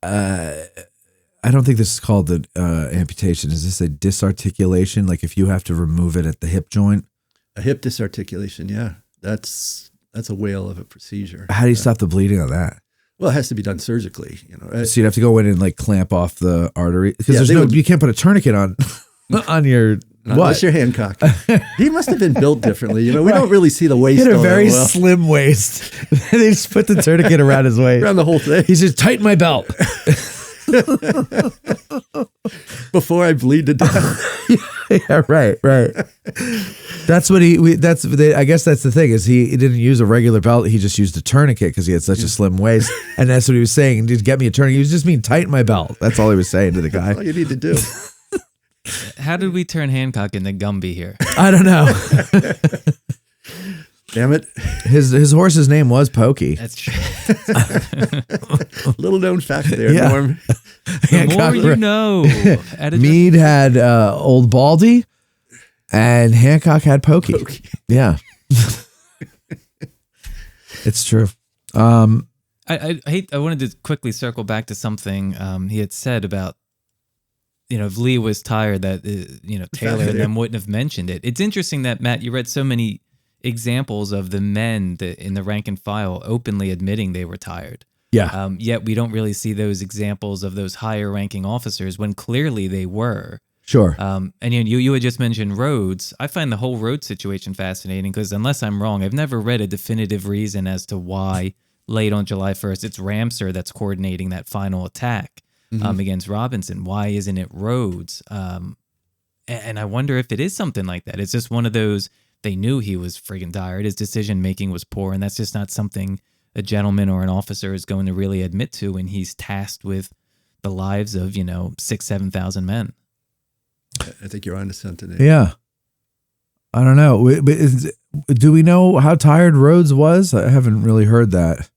I don't think this is called the amputation. Is this a disarticulation? Like if you have to remove it at the hip joint? A hip disarticulation, yeah. That's a whale of a procedure. How do you stop the bleeding on that? Well, it has to be done surgically, you know. So you'd have to go in and like clamp off the artery, because Yeah, you can't put a tourniquet on on your unless you're Hancock. He must have been built differently. You know, we don't really see the waist. He had a all that very well. slim waist. They just put the tourniquet around his waist. Around the whole thing. He says, tighten my belt. Before I bleed to death. Yeah, right. That's what I guess that's the thing, is he didn't use a regular belt. He just used a tourniquet because he had such a slim waist. And that's what he was saying. Did get me a tourniquet? He was just mean tighten my belt. That's all he was saying to the guy. That's all you need to do. How did we turn Hancock into Gumby here? I don't know. Damn it. His horse's name was Pokey. That's true. Little known fact there, Yeah. Norm. The more you know. Meade had Old Baldy, and Hancock had Pokey. Yeah. It's true. I wanted to quickly circle back to something he had said about, if Lee was tired, that, Taylor and them wouldn't have mentioned it. It's interesting that, Matt, you read so many examples of the men in the rank and file openly admitting they were tired. Yeah. Yet we don't really see those examples of those higher ranking officers when clearly they were. Sure. And you had just mentioned Rhodes. I find the whole Rhodes situation fascinating because, unless I'm wrong, I've never read a definitive reason as to why late on July 1st it's Ramseur that's coordinating that final attack against Robinson. Why isn't it Rhodes? And I wonder if it is something like that. It's just one of those, they knew he was friggin' tired. His decision making was poor, and that's just not something a gentleman or an officer is going to really admit to when he's tasked with the lives of 6,000-7,000 men. I think you're onto something there. Yeah. I don't know. Do we know how tired Rhodes was? I haven't really heard that.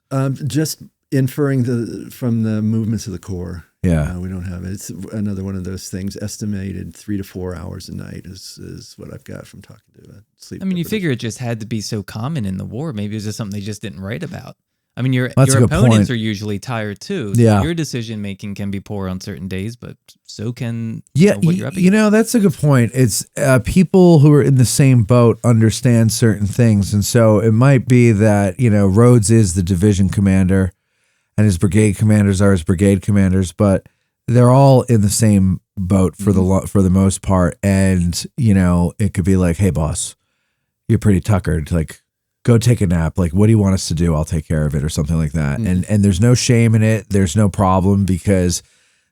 Just inferring from the movements of the core. Yeah. We don't have it. It's another one of those things. Estimated 3 to 4 hours a night is what I've got from talking to sleep. I mean, you figure it just had to be so common in the war. Maybe it was just something they just didn't write about. I mean, your That's a good opponents point. are usually tired too. So Yeah. your decision making can be poor on certain days, but so can Yeah, what you're up you know, that's a good point. It's people who are in the same boat understand certain things. And so it might be that, you know, Rhodes is the division commander and his brigade commanders are his brigade commanders, but they're all in the same boat for the most part. And, you know, it could be like, hey, boss, you're pretty tuckered. Like, go take a nap. Like, what do you want us to do? I'll take care of it or something like that. And there's no shame in it. There's no problem because,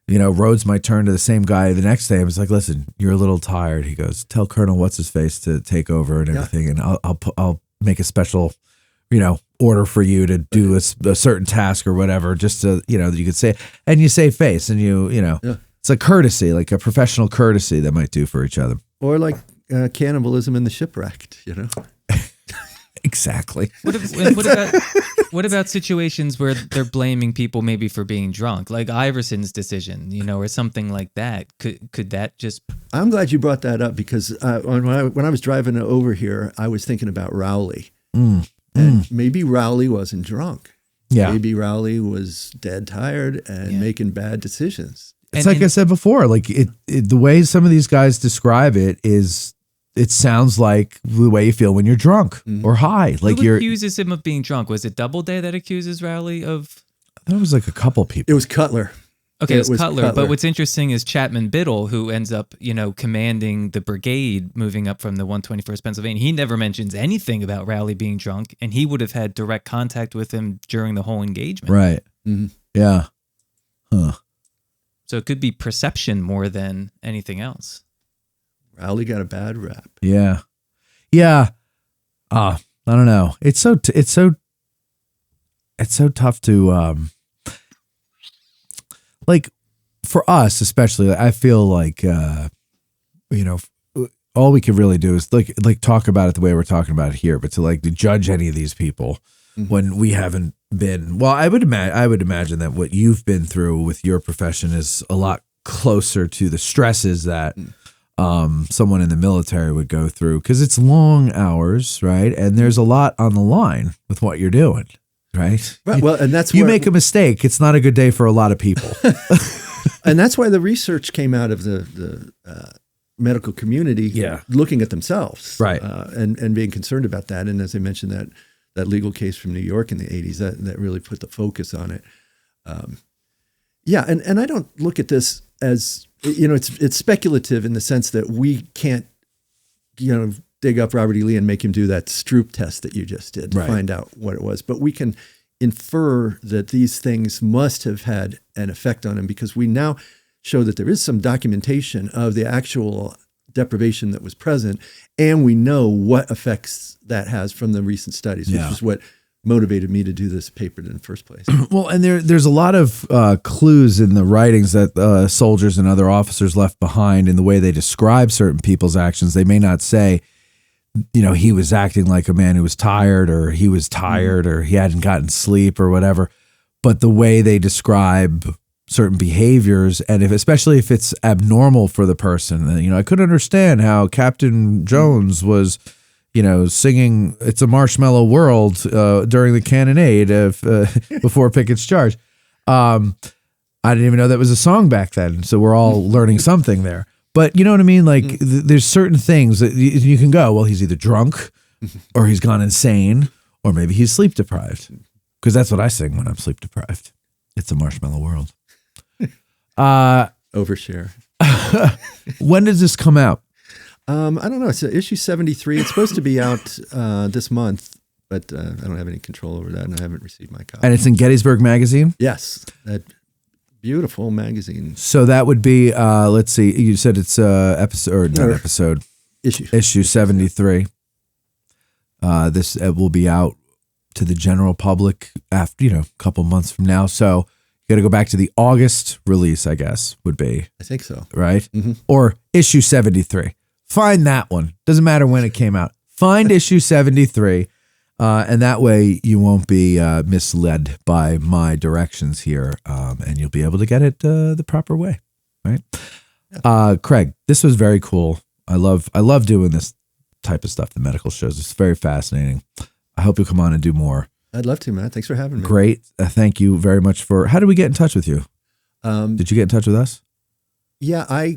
you know, Rhodes might turn to the same guy the next day and was like, listen, you're a little tired. He goes, tell Colonel What's-His-Face to take over and everything. And I'll make a special, you know, order for you to do a certain task or whatever, just to, you know, you could say, and you save face and you know, it's a courtesy, like a professional courtesy that might do for each other. Or like cannibalism in the shipwrecked, you know? Exactly. What about situations where they're blaming people maybe for being drunk, like Iverson's decision, you know, or something like that? Could that just? I'm glad you brought that up because when I was driving over here, I was thinking about Rowley, and maybe Rowley wasn't drunk. Yeah, maybe Rowley was dead tired and making bad decisions. It's like I said before, like the way some of these guys describe it is. It sounds like the way you feel when you're drunk or high. Like Who accuses him of being drunk? Was it Doubleday that accuses Rowley of? That was like a couple people. It was Cutler. Okay, it was Cutler. But what's interesting is Chapman Biddle, who ends up, you know, commanding the brigade moving up from the 121st Pennsylvania. He never mentions anything about Rowley being drunk, and he would have had direct contact with him during the whole engagement. Right. Yeah. Huh. So it could be perception more than anything else. Rowley got a bad rap. Yeah. Yeah. I don't know. It's so tough to like for us especially. I feel like you know, all we can really do is like talk about it the way we're talking about it here, but to judge any of these people when we haven't been. Well, I would imagine that what you've been through with your profession is a lot closer to the stresses that someone in the military would go through, because it's long hours, right? And there's a lot on the line with what you're doing, right? Right. Well, and that's you make a mistake, it's not a good day for a lot of people. And that's why the research came out of the medical community, looking at themselves, right, and being concerned about that. And as I mentioned, that legal case from New York in the 80s that really put the focus on it. And I don't look at this as, you know, it's speculative in the sense that we can't, you know, dig up Robert E. Lee and make him do that Stroop test that you just did to find out what it was. But we can infer that these things must have had an effect on him, because we now show that there is some documentation of the actual deprivation that was present, and we know what effects that has from the recent studies, which is what motivated me to do this paper in the first place. Well, and there's a lot of clues in the writings that soldiers and other officers left behind in the way they describe certain people's actions. They may not say, you know, he was acting like a man who was tired, or he was tired, or he hadn't gotten sleep or whatever, but the way they describe certain behaviors, and especially if it's abnormal for the person, you know, I couldn't understand how Captain Jones was, you know, singing "It's a Marshmallow World" during the cannonade of before Pickett's charge. I didn't even know that was a song back then. So we're all learning something there. But you know what I mean? Like there's certain things that you can go, well, he's either drunk or he's gone insane, or maybe he's sleep deprived. Because that's what I sing when I'm sleep deprived. It's a Marshmallow World. Overshare. When does this come out? I don't know. It's issue 73. It's supposed to be out this month, but I don't have any control over that, and I haven't received my copy. And it's in Gettysburg Magazine? Yes, that beautiful magazine. So that would be, let's see, you said it's issue 73. This will be out to the general public after, you know, a couple months from now. So you got to go back to the August release, I guess, would be. I think so. Right? Or issue 73. Find that one. Doesn't matter when it came out. Find issue 73. And that way you won't be misled by my directions here. And you'll be able to get it the proper way. Right? Yeah. Craig, this was very cool. I love doing this type of stuff, the medical shows. It's very fascinating. I hope you'll come on and do more. I'd love to, Matt. Thanks for having me. Great. Thank you very much for. How did we get in touch with you? Did you get in touch with us? Yeah, a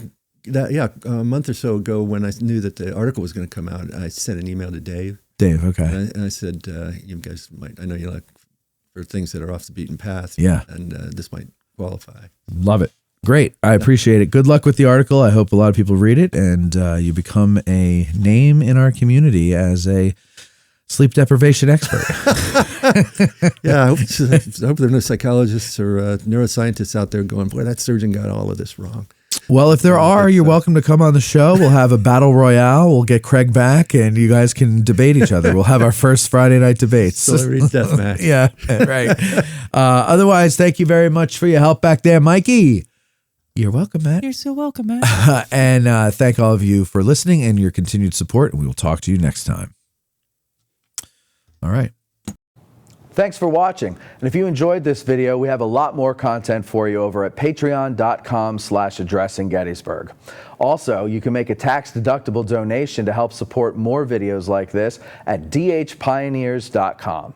month or so ago when I knew that the article was going to come out, I sent an email to Dave. Dave, okay. And I said, you guys might, I know you like for things that are off the beaten path. Yeah. And this might qualify. Love it. Great. I appreciate it. Good luck with the article. I hope a lot of people read it and you become a name in our community as a sleep deprivation expert. Yeah, I hope there are no psychologists or neuroscientists out there going, boy, that surgeon got all of this wrong. Well, if there are, you're welcome to come on the show. We'll have a battle royale. We'll get Craig back, and you guys can debate each other. We'll have our first Friday night debates. Celebrity deathmatch. Yeah, right. Otherwise, thank you very much for your help back there, Mikey. You're welcome, Matt. You're so welcome, Matt. And thank all of you for listening and your continued support, and we will talk to you next time. All right. Thanks for watching. And if you enjoyed this video, we have a lot more content for you over at patreon.com/addressinggettysburg. Also, you can make a tax-deductible donation to help support more videos like this at dhpioneers.com.